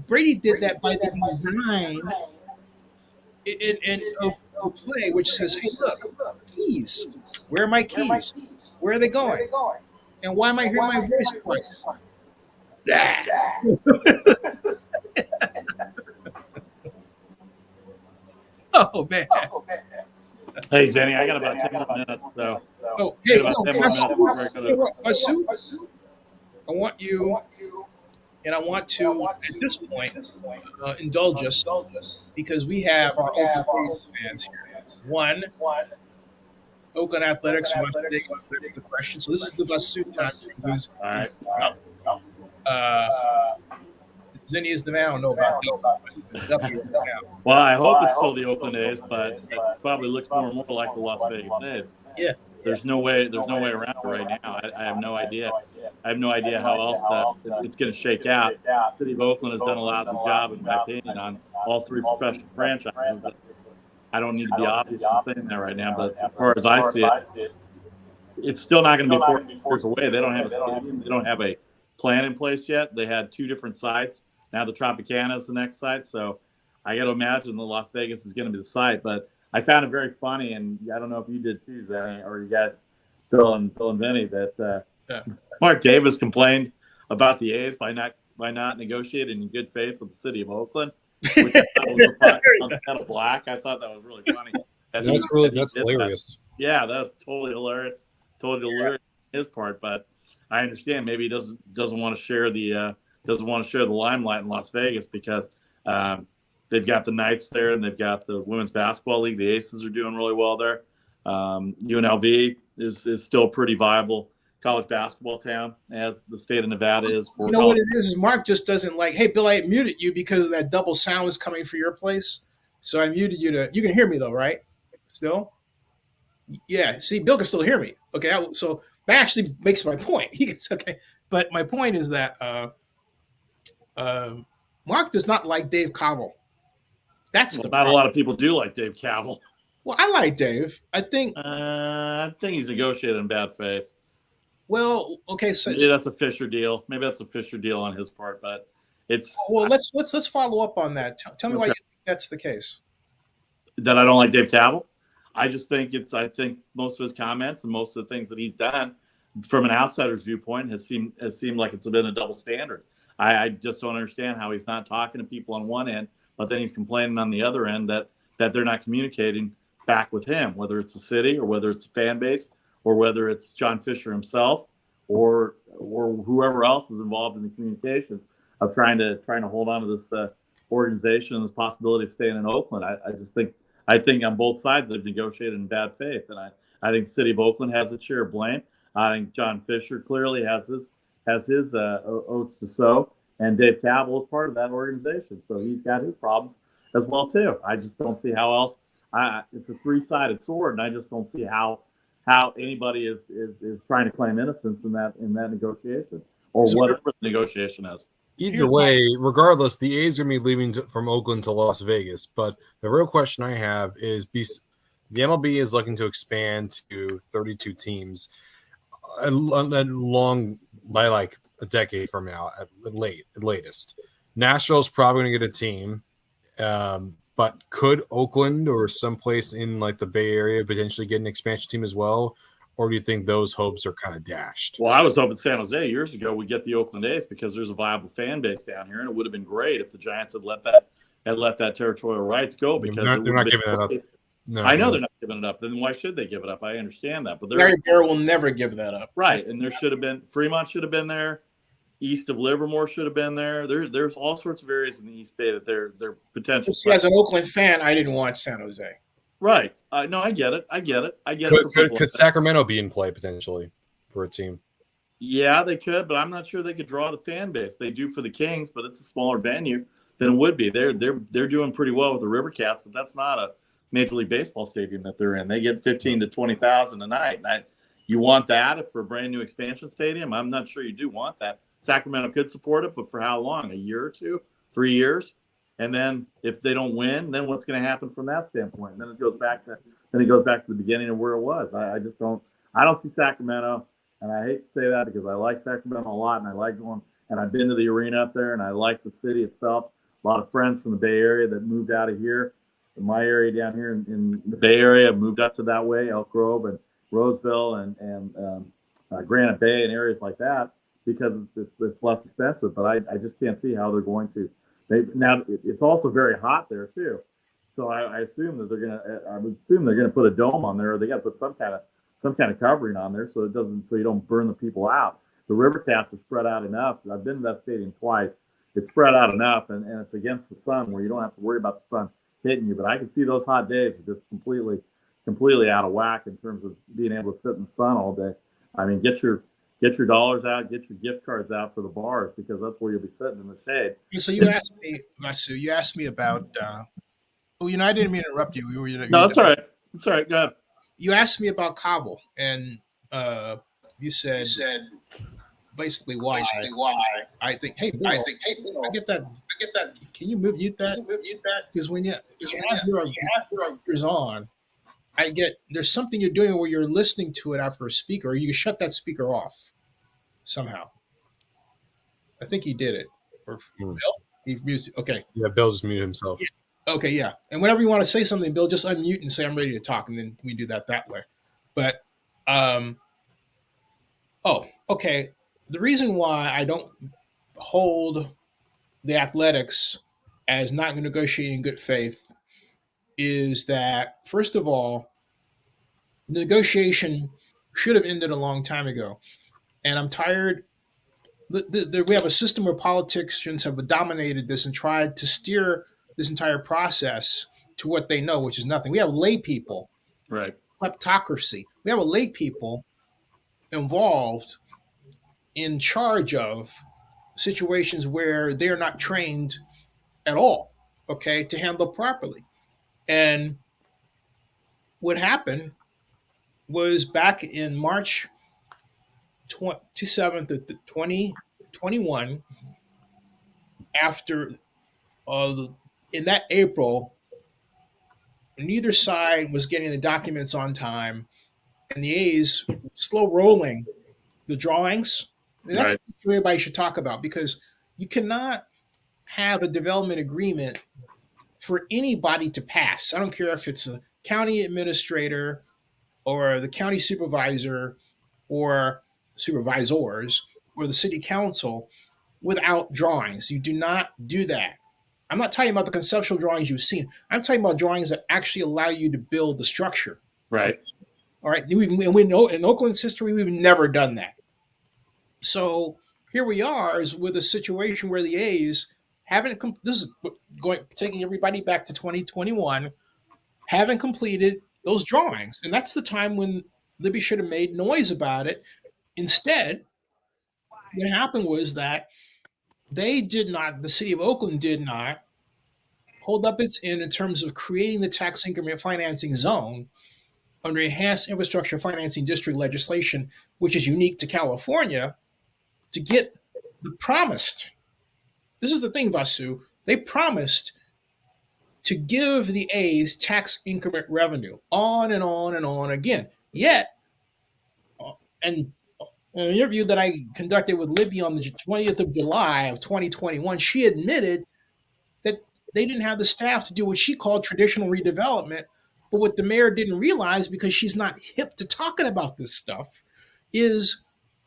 S1: Brady did that by the design of play, which says, "Hey, look, keys. Where are my keys? Where are they going? And why am I hearing my voice twice?" Oh man!
S6: Hey Zennie, I got about 10 more minutes, so.
S1: Oh, hey,
S6: Masu,
S1: I want you, and I want to at this point indulge us because we have our Oakland Rays fans here. One, Oakland Athletics wants to take that's the question. So this is the Vasu time.
S6: all right.
S1: Zennie is the man. I don't know about W.
S6: Well, I hope it's still the Oakland A's, but it probably looks more and more like the Las Vegas A's.
S1: Yeah.
S6: There's no way around it right now. I have no idea. I have no idea how else it's going to shake out. The city of Oakland has done a lousy job, in my opinion, on all 3 professional franchises. I don't need to be obvious in saying that right now, but as far as I see it, it's still not going to be 4 years away. They don't have a stadium. They don't have a plan in place yet. They had 2 different sites. Now the Tropicana is the next site, so I got to imagine the Las Vegas is going to be the site. But I found it very funny, and I don't know if you did too, Zennie, or you guys, Bill and Vinny, that
S1: Yeah.
S6: Mark Davis complained about the A's by not negotiating in good faith with the city of Oakland, which I thought was kind of black. I thought that was really funny.
S2: That's hilarious.
S6: Yeah, that's totally hilarious. Totally hilarious on his part, but I understand maybe he doesn't want to share the limelight in Las Vegas because they've got the Knights there and they've got the Women's Basketball League. The Aces are doing really well there. UNLV is still a pretty viable college basketball town, as the state of Nevada is. For
S1: you know what it is? Mark just doesn't like. Hey, Bill, I muted you because that double sound was coming for your place, so I muted you to. You can hear me though, right? Still, yeah. See, Bill can still hear me. Okay, so that actually makes my point. He gets okay, but my point is that Mark does not like Dave Cobble. That's
S6: not a lot of people do like Dave Cavell.
S1: Well, I like Dave. I think
S6: he's negotiated in bad faith.
S1: Well, okay, so
S6: maybe that's a Fisher deal. Maybe that's a Fisher deal on his part, but it's
S1: well. Let's follow up on that. Tell me why you think that's the case.
S6: That I don't like Dave Cavell. I think most of his comments and most of the things that he's done, from an outsider's viewpoint, has seemed like it's been a double standard. I just don't understand how he's not talking to people on one end, but then he's complaining on the other end that they're not communicating back with him, whether it's the city or whether it's the fan base, or whether it's John Fisher himself, or whoever else is involved in the communications of trying to hold on to this organization and this possibility of staying in Oakland. I think on both sides they've negotiated in bad faith, and I think the city of Oakland has its share of blame. I think John Fisher clearly has his oaths to sow, and Dave Cavell is part of that organization, so he's got his problems as well too. I just don't see how else. It's a three-sided sword, and I just don't see how anybody is trying to claim innocence in that negotiation, or whatever the negotiation is.
S2: Either way, regardless, the A's are going to be leaving from Oakland to Las Vegas. But the real question I have is, the MLB is looking to expand to 32 teams long by like a decade from now at latest. Nashville's probably going to get a team. But could Oakland or someplace in like the Bay Area potentially get an expansion team as well? Or do you think those hopes are kind of dashed?
S6: Well, I was hoping San Jose years ago would get the Oakland A's because there's a viable fan base down here, and it would have been great if the Giants had let that territorial rights go, because
S2: they're not giving it up.
S6: No, I know they're not giving it up. Then why should they give it up? I understand that, but
S1: Larry Bear will never give that up.
S6: Right, and there should have been Fremont should have been there. East of Livermore should have been there. There's all sorts of areas in the East Bay that they're potential.
S1: See, as an Oakland fan, I didn't watch San Jose.
S6: Right. No, I get it.
S2: Could Sacramento be in play potentially for a team?
S6: Yeah, they could, but I'm not sure they could draw the fan base. They do for the Kings, but it's a smaller venue than it would be. They're doing pretty well with the River Cats, but that's not a Major League Baseball stadium that they're in. They get 15 to 20,000 a night. You want that for a brand new expansion stadium? I'm not sure you do want that. Sacramento could support it, but for how long? A year or two? 3 years? And then if they don't win, then what's going to happen from that standpoint? And then it goes back to the beginning of where it was. I don't see Sacramento, and I hate to say that because I like Sacramento a lot, and I like going, and I've been to the arena up there, and I like the city itself. A lot of friends from the Bay Area that moved out of here, in my area down here in the Bay Area, moved up to that way, Elk Grove and Roseville and Granite Bay and areas like that, because it's less expensive. But I just can't see how they're going to. Now it's also very hot there too, so I assume that I would assume they're gonna put a dome on there, or they got to put some kind of covering on there so you don't burn the people out. The River Cats are spread out enough. I've been to that stadium twice. It's spread out enough, and it's against the sun where you don't have to worry about the sun hitting you. But I can see those hot days are just completely out of whack in terms of being able to sit in the sun all day. I mean, get your dollars out, get your gift cards out for the bars, because that's where you'll be sitting in the shade.
S1: So you asked me, Masu, you asked me about. I didn't mean to interrupt you.
S6: No, that's all right. It's all right. Go ahead.
S1: You asked me about Cobble, and you said basically why I think. Hey, Bill, I get that. Can you mute that? Because when you have your ears on, I get there's something you're doing where you're listening to it after a speaker, or you shut that speaker off somehow. I think he did it. Or Bill? He muted. Okay.
S2: Yeah, Bill just muted himself.
S1: Okay, yeah. And whenever you want to say something, Bill, just unmute and say I'm ready to talk, and then we do that way. But um, oh, okay. The reason why I don't hold the Athletics as not negotiating in good faith is that first of all, the negotiation should have ended a long time ago, and I'm tired. We have a system where politicians have dominated this and tried to steer this entire process to what they know, which is nothing. We have lay people,
S6: Right.
S1: kleptocracy. We have a lay people involved in charge of situations where they're not trained at all, okay, to handle properly. And what happened was back in March 27th of 2021, after in that April, neither side was getting the documents on time, and the A's slow rolling the drawings. And
S6: Right.
S1: that's what everybody should talk about because you cannot have a development agreement for anybody to pass. I don't care if it's a county administrator or the county supervisor or supervisors or the city council without drawings. You do not do that. I'm not talking about the conceptual drawings you've seen. I'm talking about drawings that actually allow you to build the structure.
S6: Right.
S1: All right. We know in Oakland's history, we've never done that. So here we are is with a situation where the A's haven't, this is taking everybody back to 2021, haven't completed those drawings. And that's the time when Libby should have made noise about it. Instead, what happened was that the city of Oakland did not hold up its end in terms of creating the tax increment financing zone under enhanced infrastructure financing district legislation, which is unique to California, to get the promised. This is the thing, Vasu. They promised to give the A's tax increment revenue on and on and on again. Yet, and in an interview that I conducted with Libby on the 20th of July of 2021, she admitted that they didn't have the staff to do what she called traditional redevelopment. But what the mayor didn't realize, because she's not hip to talking about this stuff, is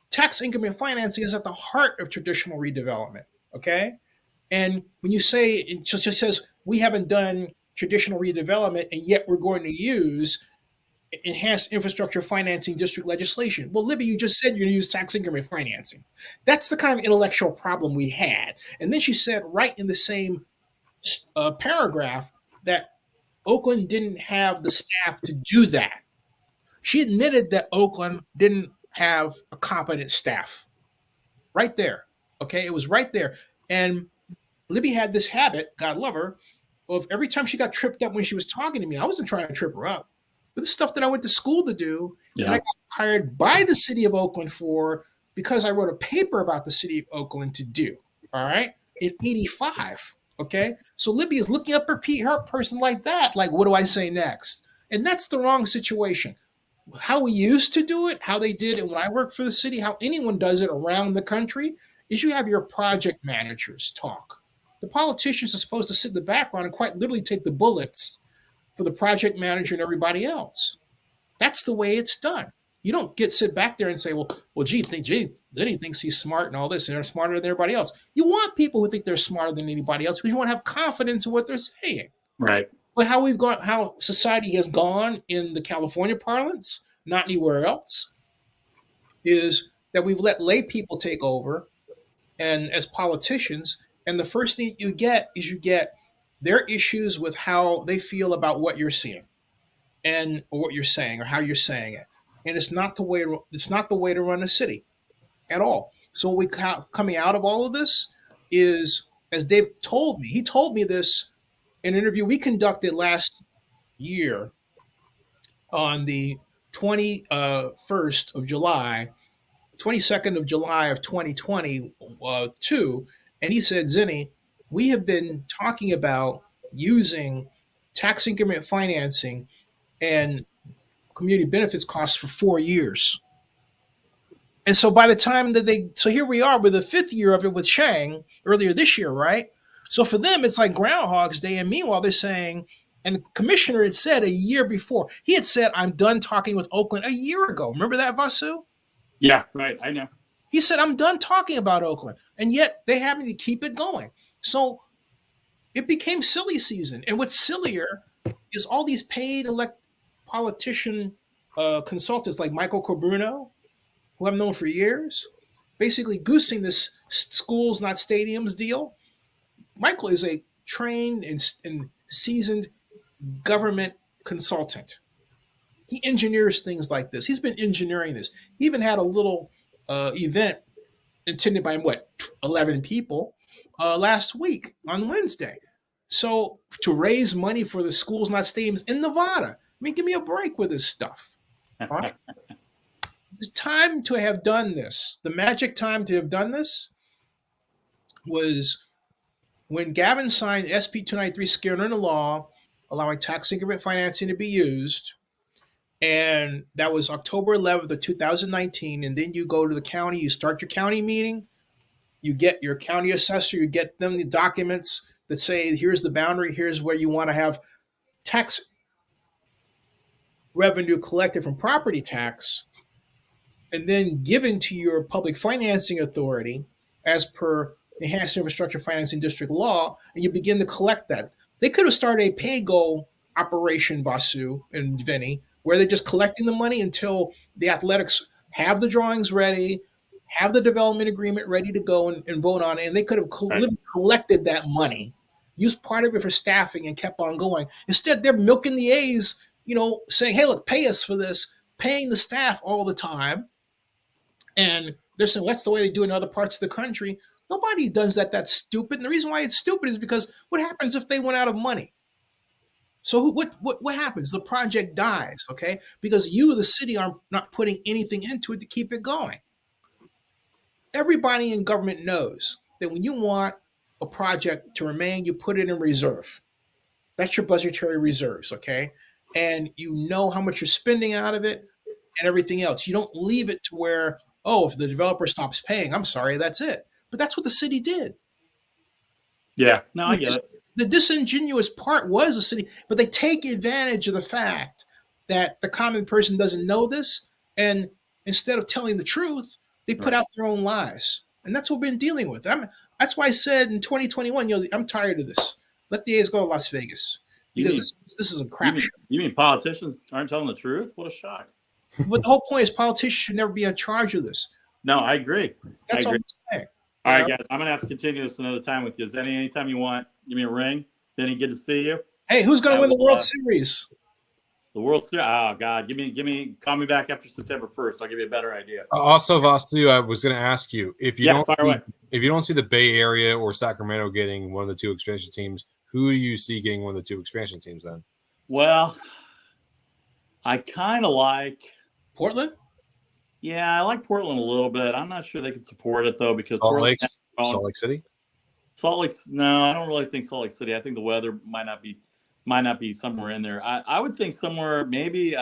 S1: tax increment financing is at the heart of traditional redevelopment. Okay. And when you say, it just says, we haven't done traditional redevelopment and yet we're going to use enhanced infrastructure financing district legislation. Well, Libby, you just said you're going to use tax increment financing. That's the kind of intellectual problem we had. And then she said right in the same paragraph that Oakland didn't have the staff to do that. She admitted that Oakland didn't have a competent staff. Right there. Okay, it was right there. And Libby had this habit, God love her, of every time she got tripped up when she was talking to me, I wasn't trying to trip her up. But the stuff that I went to school to do, and I got hired by the city of Oakland for, because I wrote a paper about the city of Oakland to do. All right, in '85. Okay, so Libby is looking up her person like that. Like, what do I say next? And that's the wrong situation. How we used to do it, how they did it when I worked for the city, how anyone does it around the country, is you have your project managers talk. The politicians are supposed to sit in the background and quite literally take the bullets for the project manager and everybody else. That's the way it's done. You don't sit back there and say, well, Zennie thinks he's smart and all this, and they're smarter than everybody else. You want people who think they're smarter than anybody else because you want to have confidence in what they're saying.
S6: Right.
S1: But how society has gone in the California parlance, not anywhere else, is that we've let lay people take over and as politicians, and the first thing you get their issues with how they feel about what you're seeing and or what you're saying or how you're saying it. And it's not the way to run a city at all. So coming out of all of this is, as Dave told me, he told me this in an interview we conducted last year on the 21st of July, 22nd of July of 2022. And he said, Zennie, we have been talking about using tax increment financing and community benefits costs for 4 years. And so by the time that so here we are with the fifth year of it with Chang earlier this year, right? So for them, it's like Groundhog's Day. And meanwhile, they're saying, and the commissioner had said a year before, he had said, I'm done talking with Oakland a year ago. Remember that, Vasu?
S6: Yeah, right. I know.
S1: He said, I'm done talking about Oakland. And yet they having to keep it going. So it became silly season. And what's sillier is all these paid politician consultants like Michael Corbruno, who I've known for years, basically goosing this schools, not stadiums deal. Michael is a trained and seasoned government consultant. He engineers things like this. He's been engineering this. He even had a little event attended by 11 people last week on Wednesday. So to raise money for the schools, not stadiums in Nevada. I mean, give me a break with this stuff. All right. The time to have done this, the magic time to have done this was when Gavin signed SB 293 scaring the law, allowing tax increment financing to be used. And that was October 11th of 2019. And then you go to the county, you start your county meeting, you get your county assessor, you get them the documents that say, here's the boundary, here's where you want to have tax revenue collected from property tax, and then given to your public financing authority as per Enhanced Infrastructure Financing District law, and you begin to collect that. They could have started a pay-go operation, Vasu and Vinny, where they're just collecting the money until the athletics have the drawings ready, have the development agreement ready to go and vote on it, and they could have collected that money, used part of it for staffing, and kept on going. Instead, they're milking the A's, saying, hey, look, pay us for this, paying the staff all the time. And they're saying that's the way they do in other parts of the country. Nobody does that. That's stupid. And the reason why it's stupid is because what happens if they went out of money? So what happens? The project dies, okay? Because you, the city, are not putting anything into it to keep it going. Everybody in government knows that when you want a project to remain, you put it in reserve. That's your budgetary reserves, okay? And you know how much you're spending out of it and everything else. You don't leave it to where, if the developer stops paying, I'm sorry, that's it. But that's what the city did.
S6: Yeah, no, I get it.
S1: The disingenuous part was the city, but they take advantage of the fact that the common person doesn't know this, and instead of telling the truth, they put out their own lies. And that's what we've been dealing with. That's why I said in 2021, I'm tired of this. Let the A's go to Las Vegas. Because this is a crap show.
S6: You mean politicians aren't telling the truth? What a shock.
S1: But the whole point is politicians should never be in charge of this.
S6: No, I agree.
S1: That's all I'm saying.
S6: All right, guys, I'm going to have to continue this another time with you. Zennie, anytime you want, give me a ring. Vinny, good to see you.
S1: Hey, who's going to win the World Series?
S6: The World Series? Oh, God. Call me back after September 1st. I'll give you a better idea.
S2: Also, Vasu, I was going to ask you, if you don't see the Bay Area or Sacramento getting one of the two expansion teams, who do you see getting one of the two expansion teams then?
S6: Well, I kind of like
S1: Portland.
S6: Yeah, I like Portland a little bit. I'm not sure they can support it though because
S2: Salt Lake City.
S6: No, I don't really think Salt Lake City. I think the weather might not be somewhere in there. I would think somewhere maybe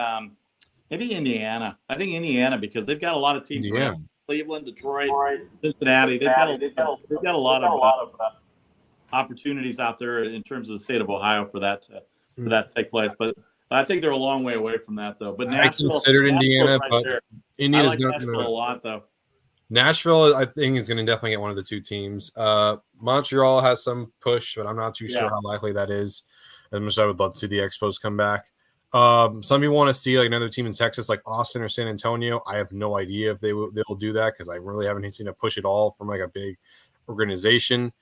S6: Indiana. I think Indiana because they've got a lot of teams around Cleveland, Detroit, Cincinnati. They've got a lot of opportunities out there in terms of the state of Ohio for that to take place. But I think they're a long way away from that, though. But
S2: I considered Indiana, but Indiana's
S6: like Nashville a lot, though.
S2: Nashville, I think, is going to definitely get one of the two teams. Montreal has some push, but I'm not too sure how likely that is. As much as I would love to see the Expos come back. Some people want to see like another team in Texas, like Austin or San Antonio. I have no idea if they'll do that because I really haven't seen a push at all from like a big organization.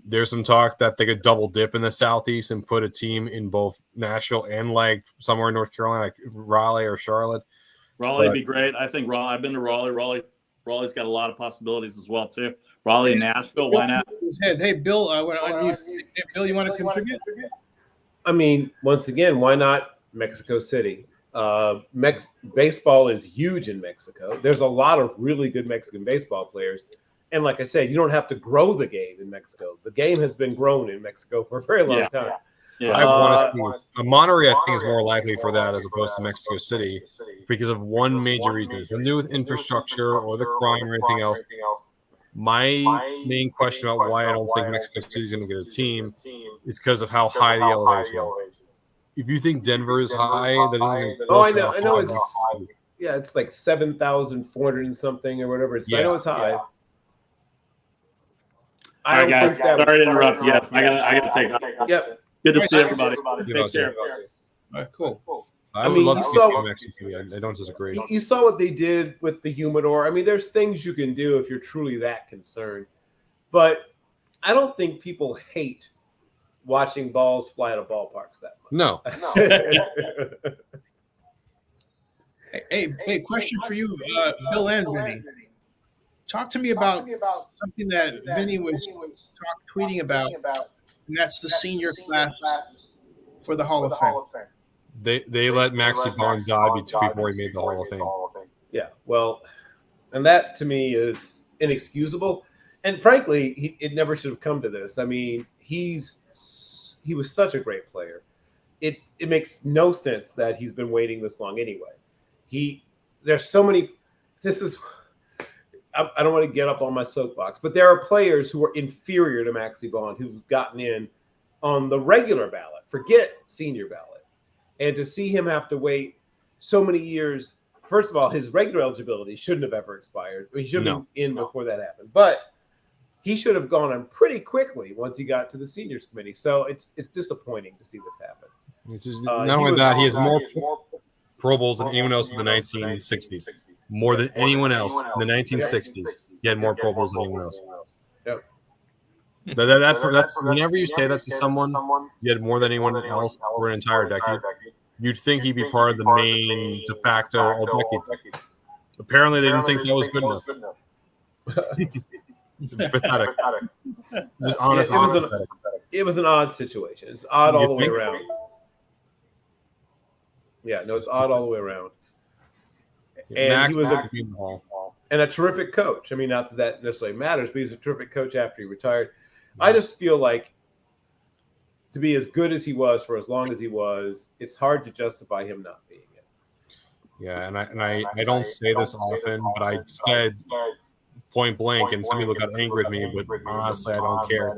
S2: There's some talk that they could double dip in the Southeast and put a team in both Nashville and like somewhere in North Carolina, like Raleigh or Charlotte.
S6: Raleigh would be great. I think I've been to Raleigh. Raleigh's got a lot of possibilities as well too. Raleigh and Nashville, why not?
S1: Hey, Bill, Bill, you want to contribute?
S5: I mean, once again, why not Mexico City? Baseball is huge in Mexico. There's a lot of really good Mexican baseball players. And like I said, you don't have to grow the game in Mexico. The game has been grown in Mexico for a very long time.
S2: Yeah. I want to see Monterrey. I think is more likely for that as opposed to Mexico City because of one major reason. It's nothing to do with infrastructure or the crime or anything else. My main question about why I don't think Mexico City is going to get a team is because of how high the elevation is. If you think Denver is high, that doesn't even
S5: Oh,
S2: close
S5: I know.
S2: to
S5: I know
S2: how
S5: it's
S2: high Mexico City.
S5: yeah, it's like 7,400 and something or whatever. I
S2: Yeah.
S5: know it's high.
S6: All
S5: I
S6: right,
S5: don't
S6: guys.
S5: think that.
S6: Sorry to interrupt. Yes, I gotta take off.
S5: Yep.
S6: Good to
S1: All right,
S6: see
S1: so-
S6: everybody.
S2: Good
S6: Take
S2: on you.
S6: care.
S1: All right, cool.
S2: I
S5: I
S2: would
S5: mean,
S2: love
S5: you
S2: to see
S5: saw-
S2: Team Mexico City. I don't disagree.
S5: You saw what they did with the humidor. I mean, there's things you can do if you're truly that concerned. But I don't think people hate watching balls fly out of ballparks that
S2: No.
S5: much.
S1: Hey, question for you, Bill and Vinny. Talk to me about something that Vinny was tweeting about, and that's the senior class for the Hall of Fame.
S2: They let Maxi Bond die before he made the Hall of Fame.
S5: Yeah, well, and that to me is inexcusable. And frankly, it never should have come to this. I mean, he was such a great player. It makes no sense that he's been waiting this long anyway. There's so many. This is. I don't want to get up on my soapbox, but there are players who are inferior to Maxi Bond who've gotten in on the regular ballot. Forget senior ballot, and to see him have to wait so many years. First of all, his regular eligibility shouldn't have ever expired. He should have been in before that happened, but he should have gone on pretty quickly once he got to the seniors committee. So it's disappointing to see this happen.
S2: It's just, not only that, he has more Pro Bowls than anyone else in the 1960s. More than anyone else in the 1960s. He had more Pro Bowls than anyone else.
S5: Yep.
S2: That's whenever you say that to someone, you had more than anyone else for an entire decade. You'd think he'd be part of the main de facto all-decade. Apparently, they didn't think that was good enough. Pathetic. Just honest.
S5: It was an odd situation. It's odd all the way around. Yeah, no, it's odd all the way around. And he was a terrific coach. I mean, not that that necessarily matters, but he's a terrific coach after he retired. I just feel like to be as good as he was for as long as he was, it's hard to justify him not being it.
S2: Yeah, and I don't say this often, but I said point blank, and some people got angry with me, but honestly, I don't care.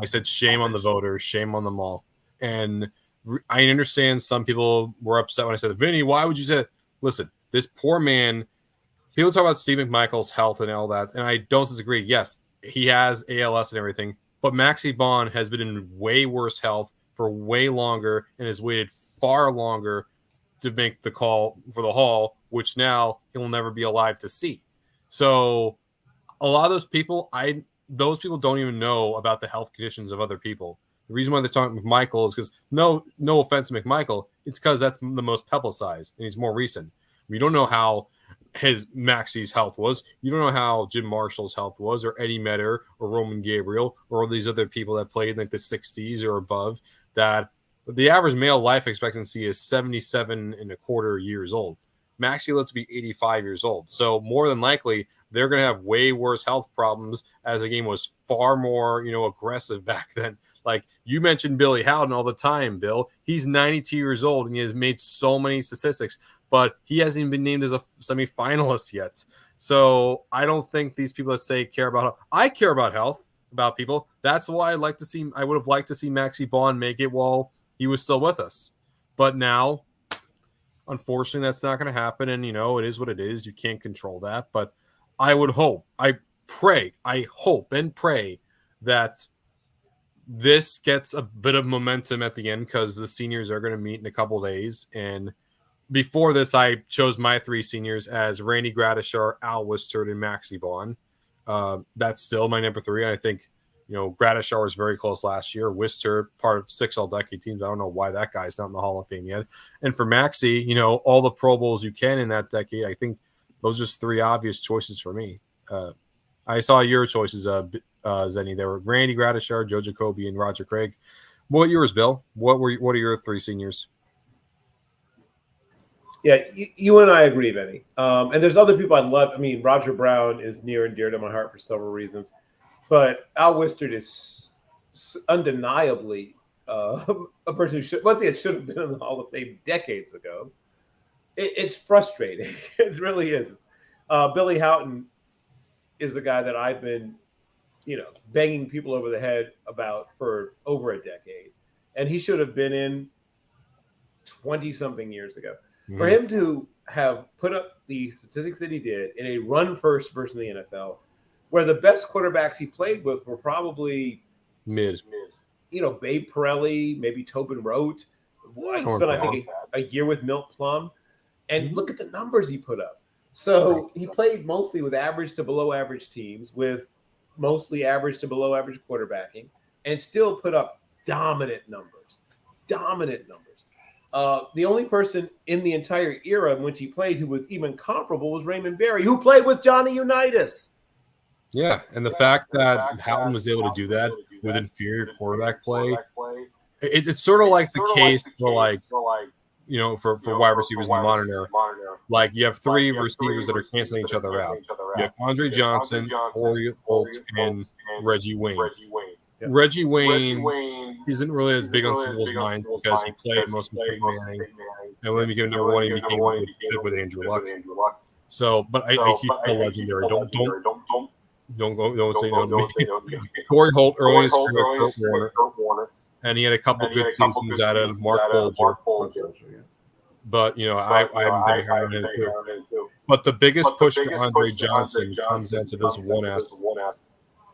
S2: I said shame on the voters, shame on them all. And I understand some people were upset when I said, Vinny, why would you say that? Listen, this poor man, people talk about Steve McMichael's health and all that, and I don't disagree. Yes, he has ALS and everything, but Maxi Bond has been in way worse health for way longer and has waited far longer to make the call for the Hall, which now he'll never be alive to see. So a lot of those people don't even know about the health conditions of other people. The reason why they're talking McMichael is because no offense to McMichael, it's because that's the most publicized and he's more recent. We don't know how his Maxi's health was. You don't know how Jim Marshall's health was, or Eddie Metter, or Roman Gabriel, or all these other people that played in like the 60s or above. That the average male life expectancy is 77 and a quarter years old. Maxi lived to be 85 years old. So more than likely, they're going to have way worse health problems as the game was far more, aggressive back then. Like you mentioned Billy Howden all the time, Bill. He's 92 years old and he has made so many statistics, but he hasn't even been named as a semifinalist yet. So I don't think these people that say care about health. I care about health, about people. That's why I would have liked to see Maxi Bond make it while he was still with us. But now, unfortunately, that's not going to happen. And, it is what it is. You can't control that. But I would hope, I hope and pray that this gets a bit of momentum at the end because the seniors are going to meet in a couple of days. And before this, I chose my three seniors as Randy Gradishar, Al Wistert, and Maxi Bond. That's still my number three. I think, Gradishar was very close last year. Wistert, part of 6 all-decade teams. I don't know why that guy's not in the Hall of Fame yet. And for Maxi, all the Pro Bowls you can in that decade, I think those are just 3 obvious choices for me. I saw your choices, Zennie. There were Randy Gradishar, Joe Jacoby, and Roger Craig. What yours, Bill? What are your 3 seniors?
S5: Yeah, you and I agree, Vinny. And there's other people I'd love. I mean, Roger Brown is near and dear to my heart for several reasons. But Al Wistert is undeniably a person who should have been in the Hall of Fame decades ago. It's frustrating. It really is. Billy Houghton is a guy that I've been, banging people over the head about for over a decade. And he should have been in 20-something years ago.
S2: Mhm.
S5: For him to have put up the statistics that he did in a run-first version of the NFL, where the best quarterbacks he played with were probably
S2: Mid.
S5: Babe Pirelli, maybe Tobin Rote. He
S2: Or
S5: spent, I
S2: bad.
S5: think, a year with Milt Plum. And look at the numbers he put up. So he played mostly with average to below average teams, with mostly average to below average quarterbacking, and still put up dominant numbers. The only person in the entire era in which he played who was even comparable was Raymond Berry, who played with Johnny Unitas.
S2: Yeah, and the fact that Houghton was able to do that with inferior quarterback play, it's sort of like the case for for wide receivers in the modern era. Like you have three receivers that are canceling each other out. You have Andre Johnson, Torrey Holt, and Reggie Wayne.
S5: Yep.
S2: Reggie Wayne isn't really as big on some people's minds because he played mostly with Peyton Manning, and when he became number one, he became with Andrew Luck. So, but I he's still legendary. Don't say no to me. Torrey Holt early in his career with Kurt Warner, and he had a couple good seasons out of Mark Bolger. But I'm very high on him too. But the biggest push for Andre Johnson comes down to this one aspect.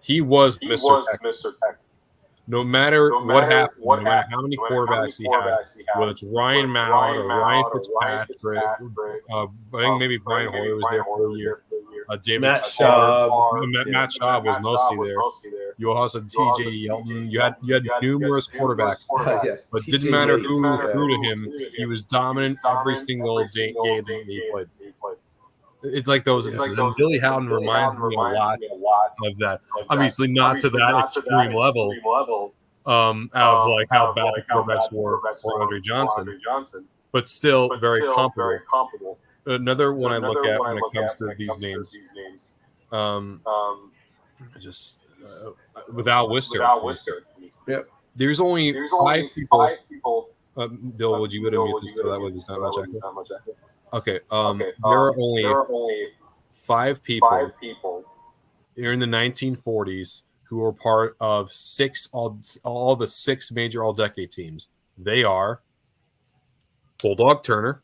S2: He was Mr. Tech. No matter what happened, no matter how many quarterbacks he had, whether it's Ryan Mallett or Ryan Fitzpatrick, I think maybe Brian Hoyer was there for a year. David
S5: Matt
S2: Schaub
S5: Schaub.
S2: was mostly there. You also had T.J. Yeldon. You had numerous quarterbacks,
S5: Yes,
S2: but didn't matter who threw to him. He was dominant every single game that he played. It's like those instances. And Billy Howden reminds me a lot of that. Obviously, not to that extreme level of like how bad the quarterbacks were for Andre Johnson, but still very comparable. Another one I look at when it comes to these names, just without Wister.
S5: Yep.
S2: There's only 5 people. Bill, would you go to mute this so that way there's not much echo? Okay. There are only 5 people here in the 1940s who were part of all the 6 major all-decade teams. They are Bulldog Turner,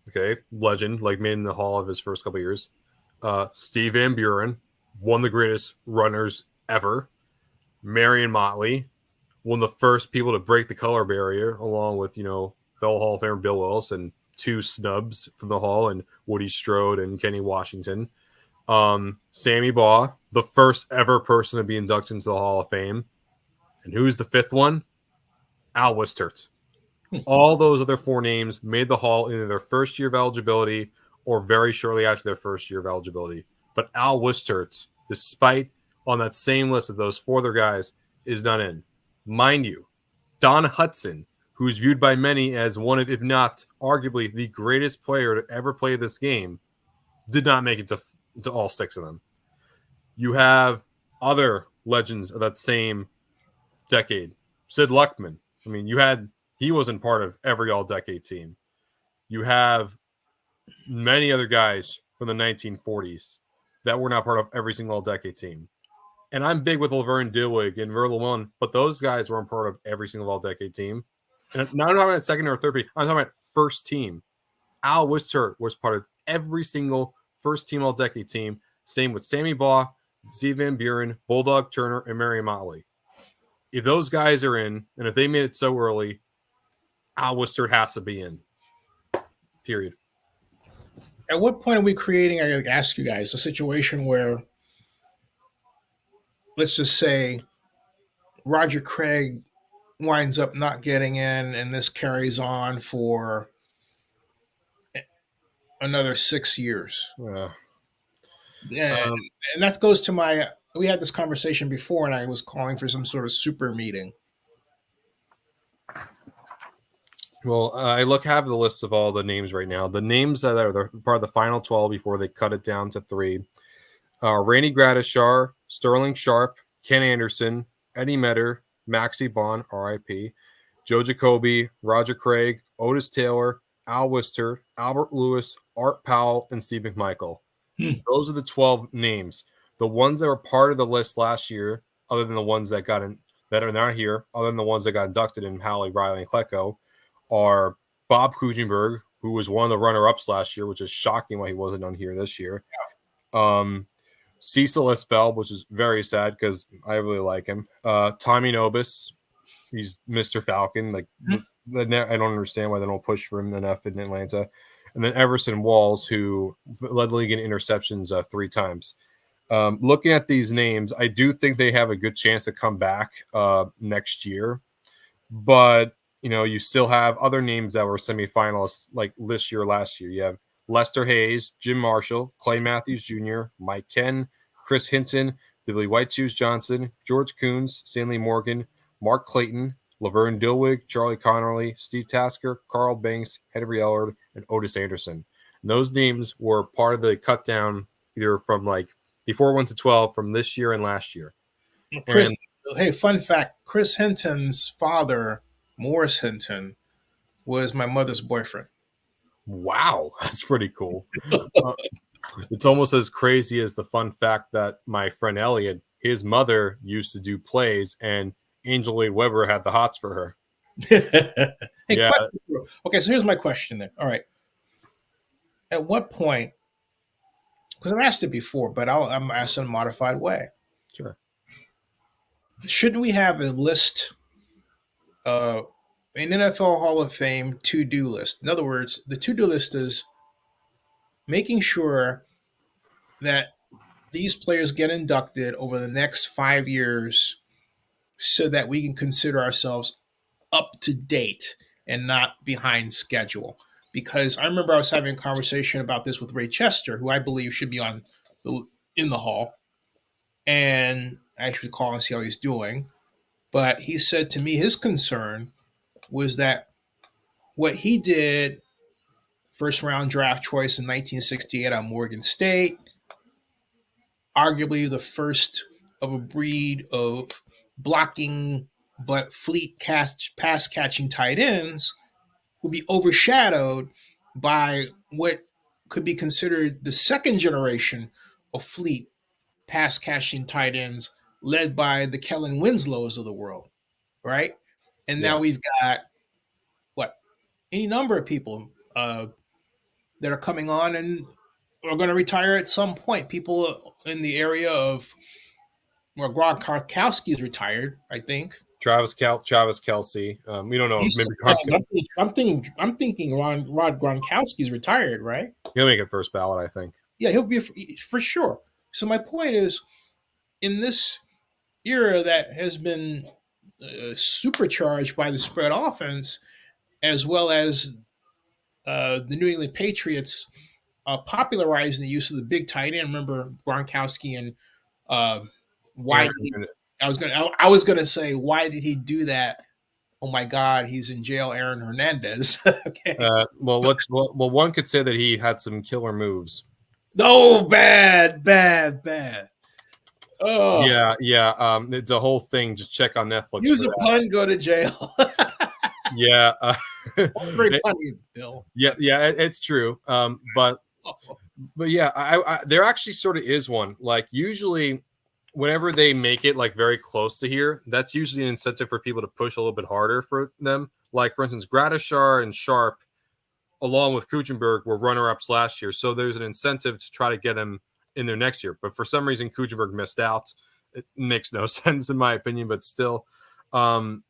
S2: okay, legend, like made in the Hall of his first couple of years. Steve Van Buren, one of the greatest runners ever. Marion Motley, one of the first people to break the color barrier, along with fellow Hall of Famer Bill Willis and 2 snubs from the Hall, and Woody Strode and Kenny Washington. Sammy Baugh, the first ever person to be inducted into the Hall of Fame. And who's the 5th one? Al Wistert. All those other 4 names made the Hall in their first year of eligibility or very shortly after their first year of eligibility. But Al Wistert, despite on that same list of those 4 other guys, is not in. Mind you, Don Hudson, who's viewed by many as one of, if not arguably, the greatest player to ever play this game, did not make it to all 6 of them. You have other legends of that same decade. Sid Luckman. I mean, he wasn't part of every all-decade team. You have many other guys from the 1940s that were not part of every single all-decade team. And I'm big with Laverne Dilwig and Verla Willen, but those guys weren't part of every single all-decade team. And not talking about second or third team. I'm talking about first team. Al Wistert was part of every single first team all-decade team. Same with Sammy Baugh, Steve Van Buren, Bulldog Turner, and Marion Motley. If those guys are in, and if they made it so early, Al Wistert has to be in. Period.
S1: At what point are we creating, I gotta ask you guys, a situation where, let's just say, Roger Craig winds up not getting in, and this carries on for another 6 years. And that goes to we had this conversation before, and I was calling for some sort of super meeting.
S2: Well, I have the list of all the names right now. The names that are part of the final 12 before they cut it down to 3. Randy Gradishar, Sterling Sharp, Ken Anderson, Eddie Metter, Maxie Bond, R.I.P., Joe Jacoby, Roger Craig, Otis Taylor, Al Wister, Albert Lewis, Art Powell, and Steve McMichael. Those are the 12 names. The ones that were part of the list last year, other than the ones that got in that are not here, other than the ones that got inducted in Howley, Riley, and Klecko, are Bob Kuchenberg, who was one of the runner-ups last year, which is shocking why he wasn't on here this year. Cecil Espel, which is very sad because I really like him. Tommy Nobis, he's Mr. Falcon. Like I don't understand why they don't push for him enough in Atlanta. And then Everson Walls, who led the league in interceptions 3 times. Looking at these names, I do think they have a good chance to come back next year. But, you still have other names that were semifinalists like this year, last year. You have Lester Hayes, Jim Marshall, Clay Matthews Jr., Mike Ken, Chris Hinton, Billy White Shoes Johnson, George Coons, Stanley Morgan, Mark Clayton, Laverne Dilwig, Charlie Connerly, Steve Tasker, Carl Banks, Henry Ellard, and Otis Anderson. And those names were part of the cut down either from before it went to 12 from this year and last year.
S1: Chris, hey, fun fact, Chris Hinton's father, Morris Hinton, was my mother's boyfriend.
S2: Wow, that's pretty cool. It's almost as crazy as the fun fact that my friend Elliot, his mother used to do plays, and Angel Lee Weber had the hots for her.
S1: Hey, yeah. Okay, so here's my question then. All right. At what point, because I've asked it before, but I'm asking in a modified way.
S2: Sure.
S1: Shouldn't we have a list, an NFL Hall of Fame to-do list? In other words, the to-do list is making sure that these players get inducted over the next 5 years so that we can consider ourselves up to date and not behind schedule. Because I remember I was having a conversation about this with Ray Chester, who I believe should be in the Hall, and I should call and see how he's doing. But he said to me his concern was that what he did, first round draft choice in 1968 on Morgan State, arguably the first of a breed of blocking but fleet pass catching tight ends, will be overshadowed by what could be considered the second generation of fleet pass catching tight ends led by the Kellen Winslows of the world, right? And now we've got any number of people that are coming on and are going to retire at some point. People in the area of where Gronkowski is retired, I think.
S2: Travis Kelce. We don't know. Maybe
S1: I'm thinking Rod Gronkowski's retired, right?
S2: He'll make it first ballot, I think.
S1: Yeah, he'll be for sure. So my point is, in this era that has been supercharged by the spread offense, as well as the New England Patriots popularizing the use of the big tight end. Remember Gronkowski and why? I was gonna say, why did he do that? Oh my God, he's in jail. Aaron Hernandez. Okay.
S2: Well, one could say that he had some killer moves.
S1: Oh, bad. Oh
S2: yeah. It's a whole thing. Just check on Netflix.
S1: Use a pun, go to jail.
S2: Yeah.
S1: Very funny, Bill.
S2: Yeah, it's true. But yeah, I there actually sort of is one. Like usually, whenever they make it like very close to here, that's usually an incentive for people to push a little bit harder for them. Like for instance, Gradishar and Sharp, along with Kuchenberg, were runner-ups last year, so there's an incentive to try to get him in there next year. But for some reason, Kuchenberg missed out. It makes no sense in my opinion, but still.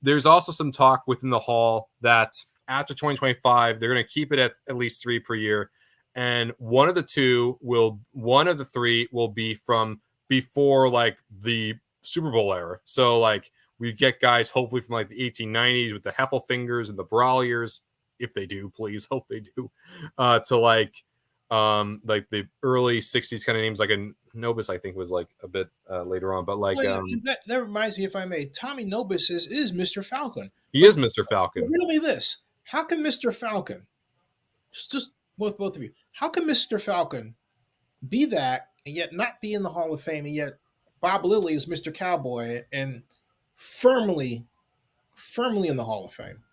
S2: There's also some talk within the Hall that after 2025, they're going to keep it at least 3 per year. And one of the three will be from before like the Super Bowl era. So like we get guys hopefully from like the 1890s with the Heffelfingers and the Brawliers, if they do, please hope they do, to like the early 60s kind of names, like a Nobis, I think was like a bit later on, but like
S1: that reminds me, if I may, Tommy Nobis is Mr. Falcon.
S2: He is Mr. Falcon.
S1: Riddle me this: how can Mr. Falcon, just both of you, how can Mr. Falcon be that and yet not be in the Hall of Fame, and yet Bob Lilly is Mr. Cowboy and firmly in the Hall of Fame?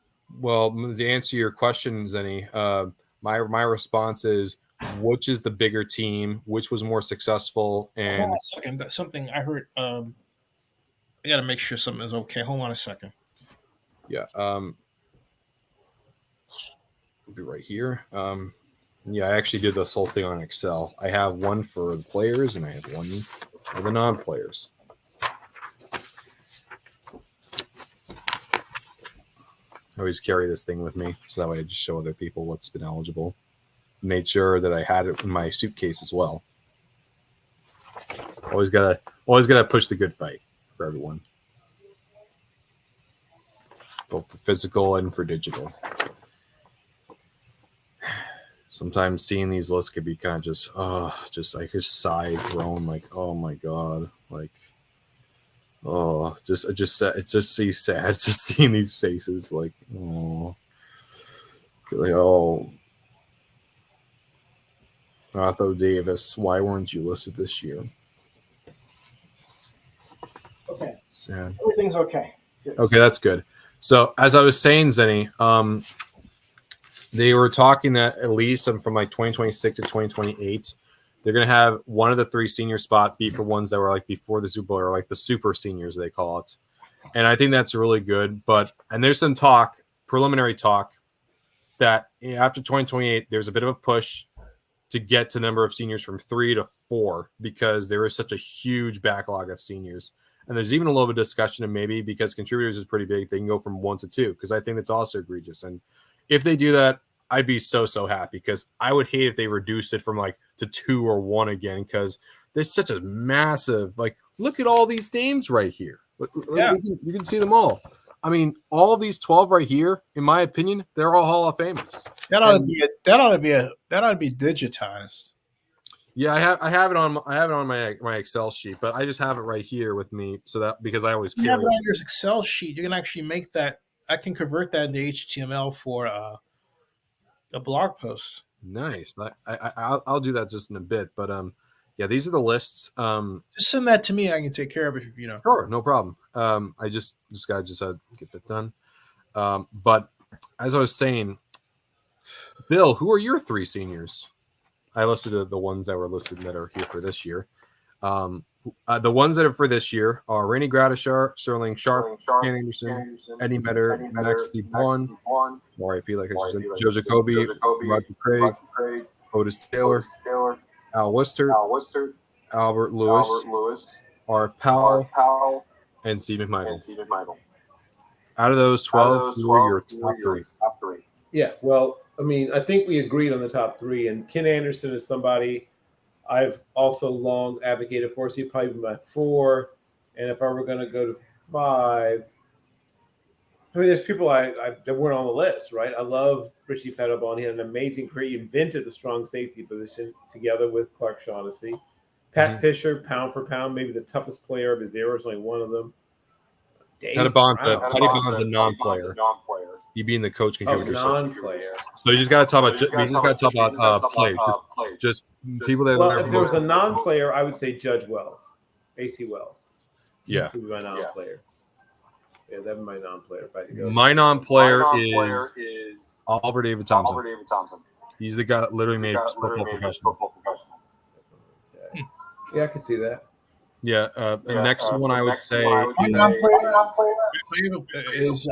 S2: Well, to answer your question, Zennie, my response is which is the bigger team, which was more successful,
S1: Hold
S2: and
S1: on a second. That's something I heard. I got to make sure something is okay. Hold on a second.
S2: yeah, it'll be right here. Yeah, I actually did this whole thing on Excel. I have one for the players and I have one for the non-players. I always carry this thing with me, so that way I just show other people what's been eligible. Made sure that I had it in my suitcase as well. Always gotta push the good fight for everyone, both for physical and for digital. Sometimes seeing these lists could be kind of just like a sigh, groan, like, oh my god, like, oh, it's just so sad just seeing these faces, like, oh, like, oh, Otho Davis, why weren't you listed this year?
S1: Okay.
S2: Sad.
S1: Everything's okay. Good.
S2: Okay, that's good. So as I was saying, Zennie, they were talking that at least from like 2026 to 2028, they're going to have one of the three senior spot be for ones that were like before the Super Bowl, or like the super seniors, they call it. And I think that's really good. And there's some preliminary talk, that after 2028, there's a bit of a push to get to the number of seniors from 3 to 4, because there is such a huge backlog of seniors. And there's even a little bit of discussion of maybe, because contributors is pretty big, they can go from 1 to 2, because I think that's also egregious. And if they do that, I'd be so happy, because I would hate if they reduced it from like to 2 or 1 again, because there's such a massive, like, look at all these names right here.
S1: Yeah.
S2: You can see them all. I mean, all of these 12 right here, in my opinion, they're all Hall of Famers.
S1: That ought to be digitized.
S2: Yeah, I have it on my Excel sheet, but I just have it right here with me, so that, because I always
S1: You
S2: carry
S1: have it on your Excel sheet. You can actually make that. I can convert that into HTML for a blog post.
S2: Nice. I'll do that just in a bit, but yeah, these are the lists.
S1: Just send that to me. I can take care of it.
S2: Sure, no problem. I just had to get that done. But as I was saying, Bill, who are your 3 seniors? I listed the ones that were listed that are here for this year. The ones that are for this year are Rainey Gradishar, Sterling Sharp, Ken Anderson, Eddie Metter, Max Vaughn, RIP, like I said, Joe Jacoby, Roger Craig, Otis Taylor, Al Worcester, Albert Lewis, Art Powell, and Steve McMichael. Out of those 12, who are your top 3?
S5: Yeah, well, I mean, I think we agreed on the top 3, and Ken Anderson is somebody I've also long advocated for. So he'd probably be my 4, and if I were going to go to 5, I mean, there's people that weren't on the list, right? I love Richie Pettibone. He had an amazing career. He invented the strong safety position together with Clark Shaughnessy. Pat Fisher, pound for pound, maybe the toughest player of his era. Is only one of them.
S2: Pettibon's a non-player. You being the coach contributor.
S5: Non-player.
S2: So you just got to talk about players. Just people that.
S5: Well, if there was a non-player, I would say Judge Wells, AC Wells.
S2: Yeah.
S5: He would be my non-player. Yeah, that'd be my non-player if I had to go.
S2: My non-player is Oliver David Thompson. He's the guy that literally made football professional.
S5: Okay. Yeah, I could see that.
S2: Yeah. The next one I would say
S1: My non-player is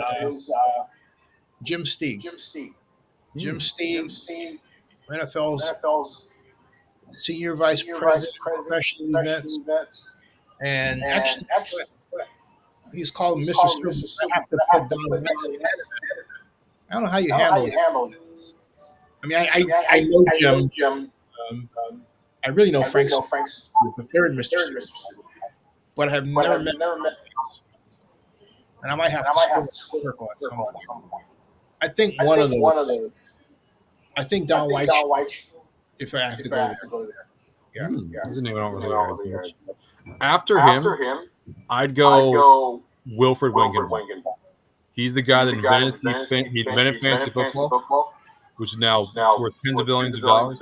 S1: Jim Steig. Jim Steig, NFL's senior vice president of professional events, and actually he's called Mr. Stewart. I have to put Don Rice in. I don't know how you handle it. I mean, I know Jim. I really know Frank. The third Mr. Stewart, but I have never met. And I might have to circle at some point. I think one of the. I think Don White. If I have to go there. Yeah.
S2: Doesn't even really After him, I'd go Wilfred Wingenbaum. He's the guy that invented fantasy football, which is now worth tens of billions of dollars,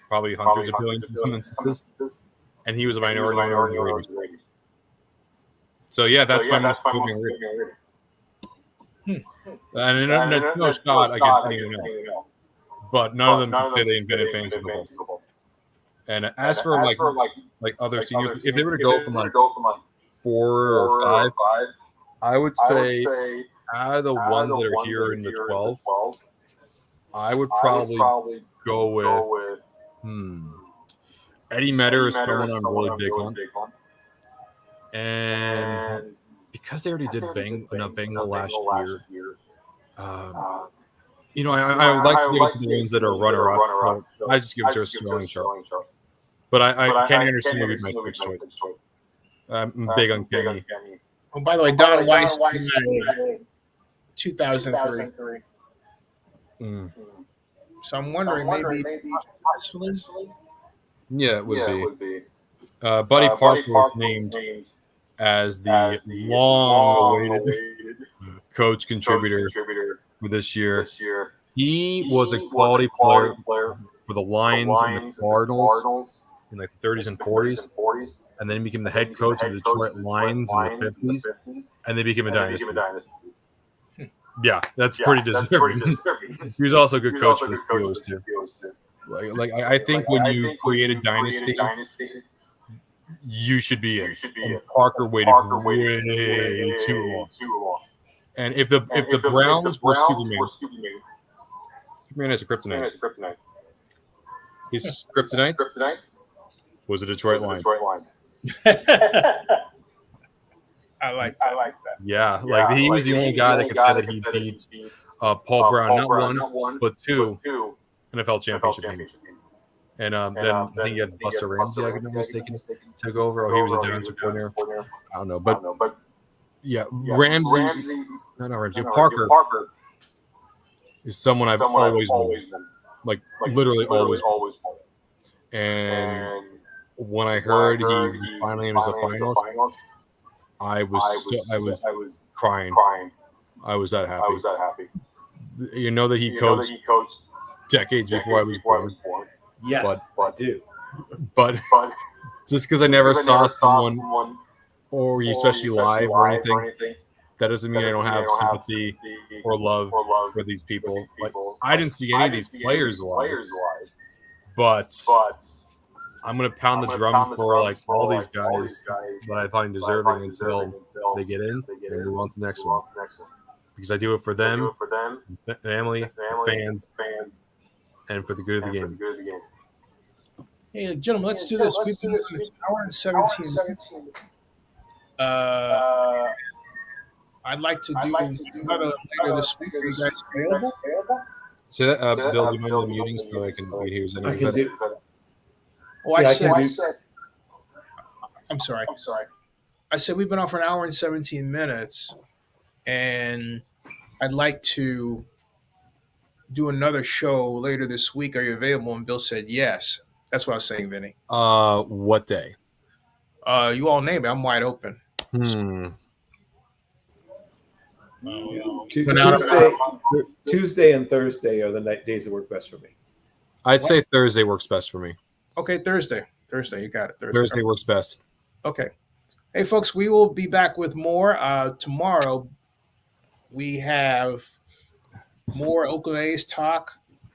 S2: probably hundreds of billions in some instances. And he was a minority owner of the Raiders. So yeah, that's my most moving Raider. And it's no shot against anyone else. but none of them can say they invented fantasy football. And as for like other seniors, if they were to go from like 4 or 5, I would say out of the ones that are here in the 12, I would probably go with Eddie Metter is someone I'm really big on. And because they already did Bengal last year, I would like to give it to the ones that are runner-up. So I just give it to Sterling Sharp. But I can't understand would be my first choice. I'm big on Kenny.
S1: Oh, by the way, Don Weiss, 2003. So I'm wondering, maybe
S2: yeah, it would be. Buddy Parker was named as the long-awaited coach contributor for this year. He was a quality player for the Lions and the Cardinals in like the 30s and 40s, and then he became the head coach of the Detroit Lions in the 50s, and they became a dynasty. Yeah, that's pretty deserving. He was also a good coach for the Steelers too. Like I think when you create a dynasty, you should be in. And Parker waited way too long. And if the Browns were Superman has a kryptonite. His kryptonite was a Detroit Lions.
S1: I like that.
S2: Yeah, like he was the only guy that could say that he beat Paul Brown, not one, but 2 NFL championship games. And then I think he had Buster Ramsey, I could be mistaken, took over. Oh, he was a defensive coordinator. I don't know, but yeah, Ramsey, Parker is someone I've always wanted. Like literally always wanted. And when I heard he was finally in as a finalist, I was crying. I was that happy. You know that he coached decades before I was born.
S5: Yes, I do.
S2: But just because I never saw someone, or especially live or anything, that doesn't mean I don't have sympathy or love for these people. Like I didn't see any of these players live, but I'm gonna pound the drum for like all these guys that I find deserving until they get in and move on to the next one. Because I do it for them, family, fans, and for the good of the game.
S1: Hey, gentlemen, let's do this. We've been doing this hour and 17 minutes. I'd like to do another later this week. Are you guys available?
S2: So, Bill, do you mind muting so I can hear Zennie?
S5: I can do.
S1: Oh, I said. I'm sorry. I said we've been on for an hour and 17 minutes, and I'd like to do another show later this week. Are you available? And Bill said yes. That's what I was saying, Vinny.
S2: What day?
S1: You all name it. I'm wide open.
S5: Tuesday and Thursday are the days that work best for me.
S2: I'd say Thursday works best for me.
S1: Okay, Thursday. You got it.
S2: Thursday works best.
S1: Okay. Hey, folks, we will be back with more. Tomorrow, we have more Oakland A's talk.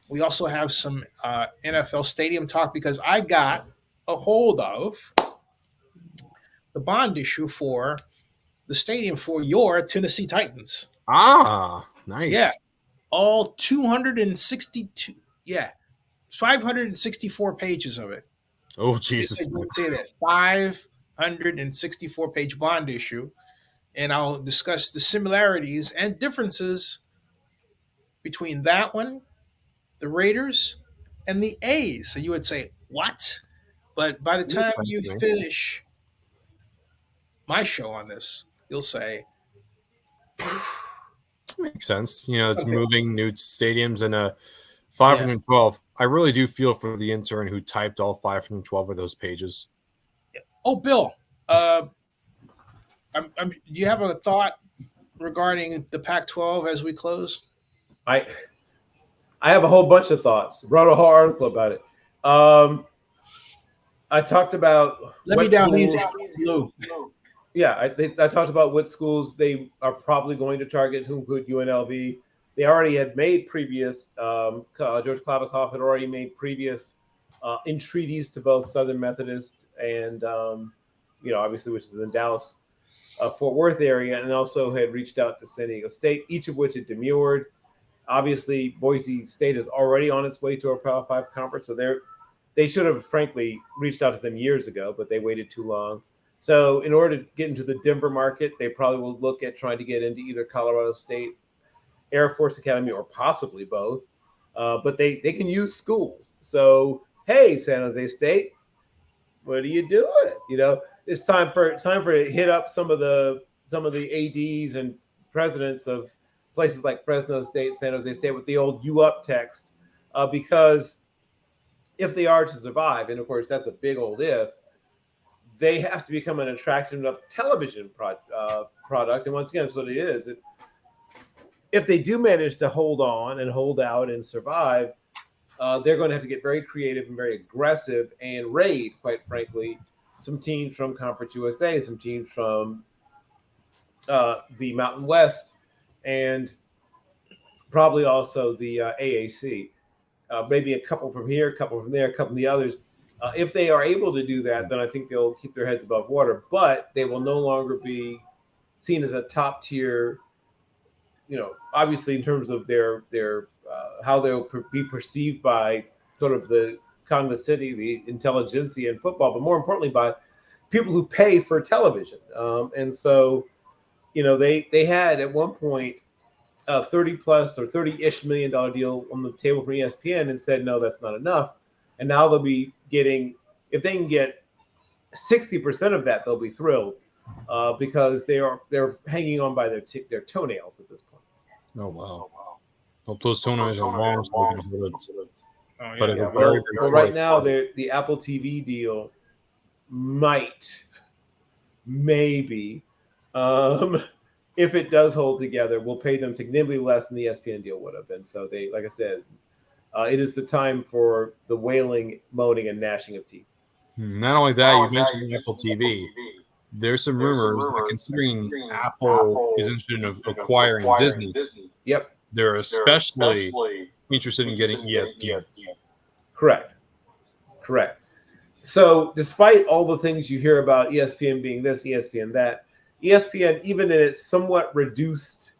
S1: We also have some NFL stadium talk because I got a hold of the bond issue for the stadium for your Tennessee Titans.
S2: Ah, nice.
S1: Yeah. All 262. Yeah. 564 pages of it.
S2: Oh, Jesus.
S1: Say that. 564-page bond issue. And I'll discuss the similarities and differences between that one, the Raiders, and the A's. So you would say, what? But by the time you finish my show on this, you'll say,
S2: makes sense. You know, it's moving new stadiums and 512. I really do feel for the intern who typed all 512 of those pages.
S1: Oh, Bill, do you have a thought regarding the Pac-12 as we close?
S5: I have a whole bunch of thoughts. Wrote a whole article about it. I talked about.
S1: Let me down easy, Lou.
S5: Yeah, I talked about what schools they are probably going to target, who include UNLV. They already had made previous. George Klavakoff had already made previous entreaties to both Southern Methodist and obviously, which is in Dallas, Fort Worth area, and also had reached out to San Diego State, each of which had demurred. Obviously, Boise State is already on its way to a Power 5 conference, so they should have, frankly, reached out to them years ago, but they waited too long. So in order to get into the Denver market, they probably will look at trying to get into either Colorado State, Air Force Academy, or possibly both. But they can use schools. So, hey, San Jose State, what are you doing? It's time for to hit up some of the ADs and presidents of places like Fresno State, San Jose State with the old "you up" text, because if they are to survive, and of course that's a big old if, they have to become an attractive enough television product. And once again, that's what it is. If they do manage to hold on and hold out and survive, they're going to have to get very creative and very aggressive and raid, quite frankly, some teams from Conference USA, some teams from the Mountain West, and probably also the AAC. Maybe a couple from here, a couple from there, a couple from the others. If they are able to do that, then I think they'll keep their heads above water. But they will no longer be seen as a top tier. Obviously in terms of their how they'll be perceived by sort of the cognoscenti, the intelligentsia in football, but more importantly by people who pay for television. And so, they had at one point a 30 plus or 30-ish $30 million deal on the table for ESPN and said, no, that's not enough. And now they'll be getting, if they can get 60% of that, they'll be thrilled because they're hanging on by their toenails at this point.
S2: Oh, wow. Hope those toenails are long so we can hold it.
S1: Oh,
S2: But
S1: yeah.
S5: Well, right now, the Apple TV deal maybe, if it does hold together, will pay them significantly less than the ESPN deal would have been. So they, like I said, it is the time for the wailing, moaning, and gnashing of teeth.
S2: Not only that, you mentioned Apple TV. There's some rumors that considering Apple is interested in acquiring Disney,
S5: Yep.
S2: they're especially interested in getting ESPN.
S5: Correct. So despite all the things you hear about ESPN being this, ESPN that, ESPN, even in its somewhat reduced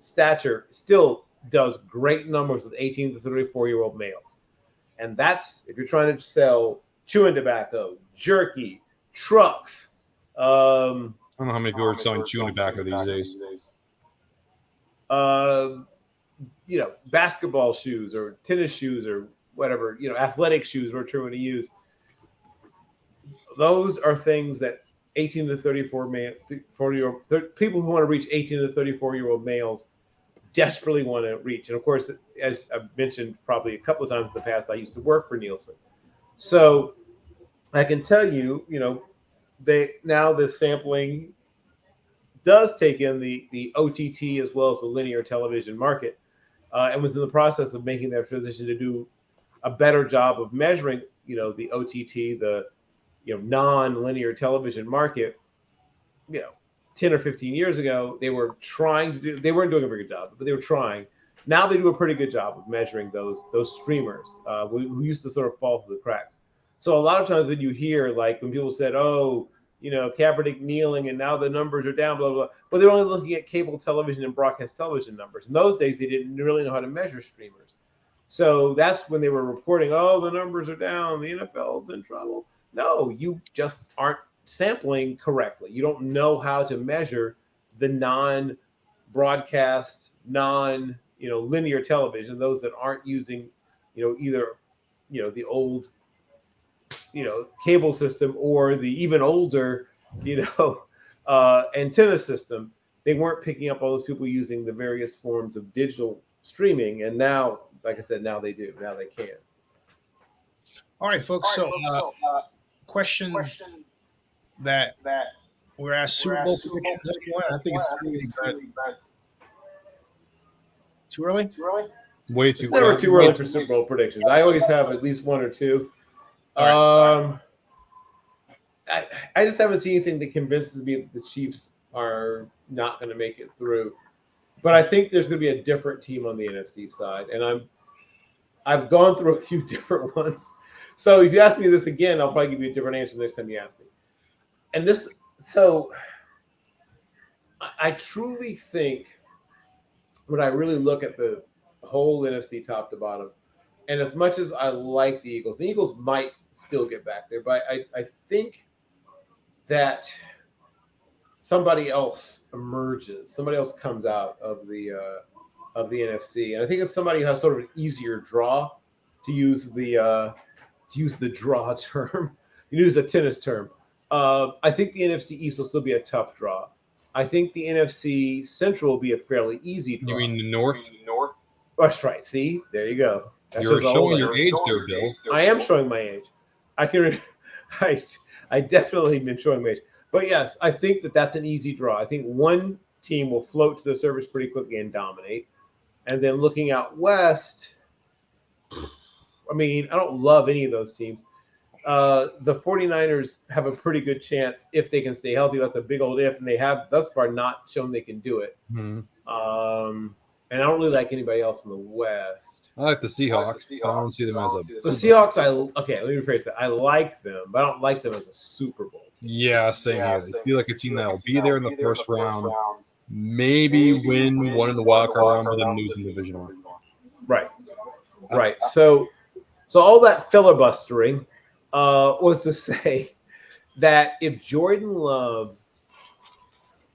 S5: stature, still does great numbers with 18 to 34-year-old males. And that's if you're trying to sell chewing tobacco, jerky, trucks.
S2: I don't know how many people are selling chewing tobacco these days.
S5: Basketball shoes or tennis shoes or whatever, athletic shoes we're trying to use. Those are things that 18 to 34 people who want to reach 18 to 34-year-old males desperately want to reach. And of course, as I've mentioned probably a couple of times in the past, I used to work for Nielsen. So I can tell you, the sampling does take in the OTT as well as the linear television market, and was in the process of making their transition to do a better job of measuring, the OTT, the non-linear television market. 10 or 15 years ago, they were trying to do. They weren't doing a very good job, but they were trying. Now they do a pretty good job of measuring those streamers who used to sort of fall through the cracks. So a lot of times when you hear, like when people said, "Oh, Kaepernick kneeling, and now the numbers are down," blah, blah, blah. But they're only looking at cable television and broadcast television numbers. In those days, they didn't really know how to measure streamers. So that's when they were reporting, "Oh, the numbers are down. The NFL's in trouble." No, you just aren't sampling correctly. You don't know how to measure the non-broadcast, linear television, those that aren't using, either, the old, cable system or the even older, antenna system. They weren't picking up all those people using the various forms of digital streaming. And now, like I said, now they do. Now they can.
S1: All right, folks. So, question that we're asked: Super Bowl predictions. Anyone? I think it's too early.
S2: Way too
S5: It's never
S2: early.
S5: too early for Super Bowl predictions. I always have at least one or two.
S1: All right.
S5: I just haven't seen anything that convinces me that the Chiefs are not going to make it through. But I think there's going to be a different team on the NFC side, and I've gone through a few different ones. So if you ask me this again, I'll probably give you a different answer next time you ask me. And so I truly think when I really look at the whole NFC top to bottom, and as much as I like the Eagles might still get back there, but I think that somebody else emerges, somebody else comes out of the NFC, and I think it's somebody who has sort of an easier draw, to use the draw term, use a tennis term. I think the NFC East will still be a tough draw. I think the NFC Central will be a fairly easy draw.
S2: You mean the North?
S5: That's right. See, there you go. That
S2: You're
S5: shows
S2: showing your age there, Bill.
S5: I am showing my age. I definitely been showing my age. But yes, I think that's an easy draw. I think one team will float to the surface pretty quickly and dominate. And then looking out west, I mean, I don't love any of those teams. The 49ers have a pretty good chance if they can stay healthy. That's a big old if, and they have thus far not shown they can do it.
S2: Mm-hmm.
S5: And I don't really like anybody else in the West.
S2: I like the Seahawks. I don't see them as a.
S5: The Seahawks, let me rephrase that. I like them, but I don't like them as a Super Bowl team.
S2: Yeah, same here. I feel like a team that will be there in the first round, maybe win one in the wild card round, but then lose in the division round.
S5: Right. So all that filibustering was to say that if Jordan Love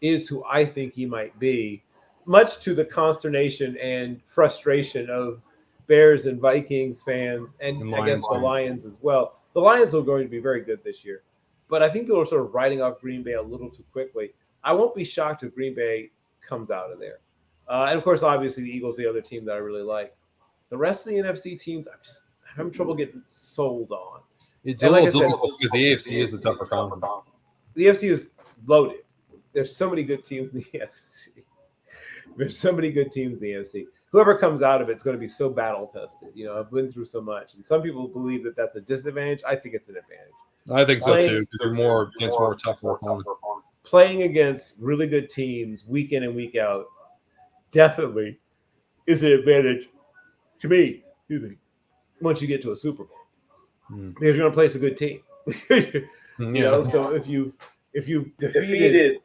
S5: is who I think he might be, much to the consternation and frustration of Bears and Vikings fans, and I guess the Lions as well. The Lions are going to be very good this year. But I think people are sort of writing off Green Bay a little too quickly. I won't be shocked if Green Bay comes out of there. And, of course, obviously the Eagles, the other team that I really like. The rest of the NFC teams, I'm having trouble getting sold on.
S2: It's a little difficult because the AFC is the tougher conference.
S5: The AFC is loaded. There's so many good teams in the AFC. There's so many good teams in the AFC. Whoever comes out of it is going to be so battle tested. I've been through so much, and some people believe that that's a disadvantage. I think it's an advantage.
S2: I think so too, because you're more against more tough opponents.
S5: Playing against really good teams week in and week out definitely is an advantage to me. Excuse me. Once you get to a Super Bowl, because you're going to play a good team. So if you defeated.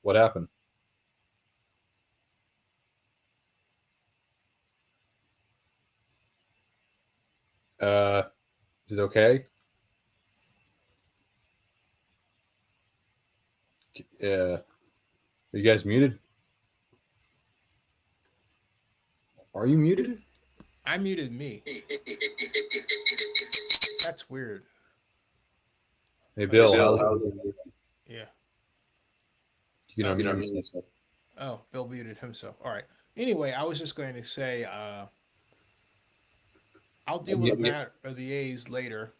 S2: What happened? Is it okay? Are you guys muted? Are you muted?
S1: I muted me. That's weird.
S2: Hey, Bill.
S1: Yeah.
S2: You know, yourself.
S1: Oh, Bill muted himself. All right. Anyway, I was just going to say I'll deal with Matt or the A's later,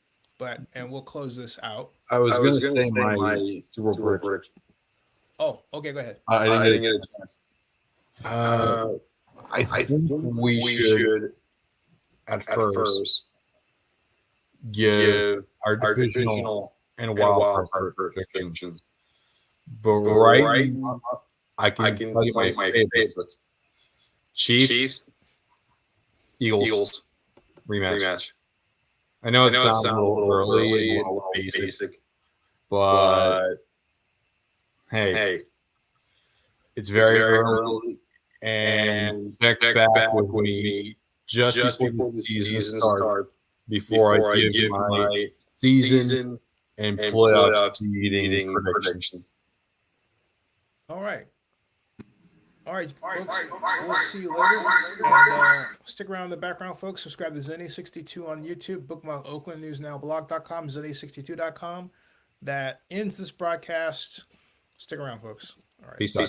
S1: and we'll close this out.
S2: I was going to say my Super Bowl.
S1: Oh, okay, go ahead.
S2: I didn't get it. I think we should at first give our divisional and wild card predictions. But right now, I can tell you my favorites. Chiefs, Eagles, rematch. I know it sounds a little early and a little basic, but hey, it's very early. And check back with me just before the season starts, before I give my season and playoff seeding prediction.
S1: All right, folks. We'll see you later. And stick around in the background, folks. Subscribe to Zennie62 on YouTube. Bookmark OaklandNewsNowBlog.com, Zennie62.com. That ends this broadcast. Stick around, folks. All right.
S2: Peace out.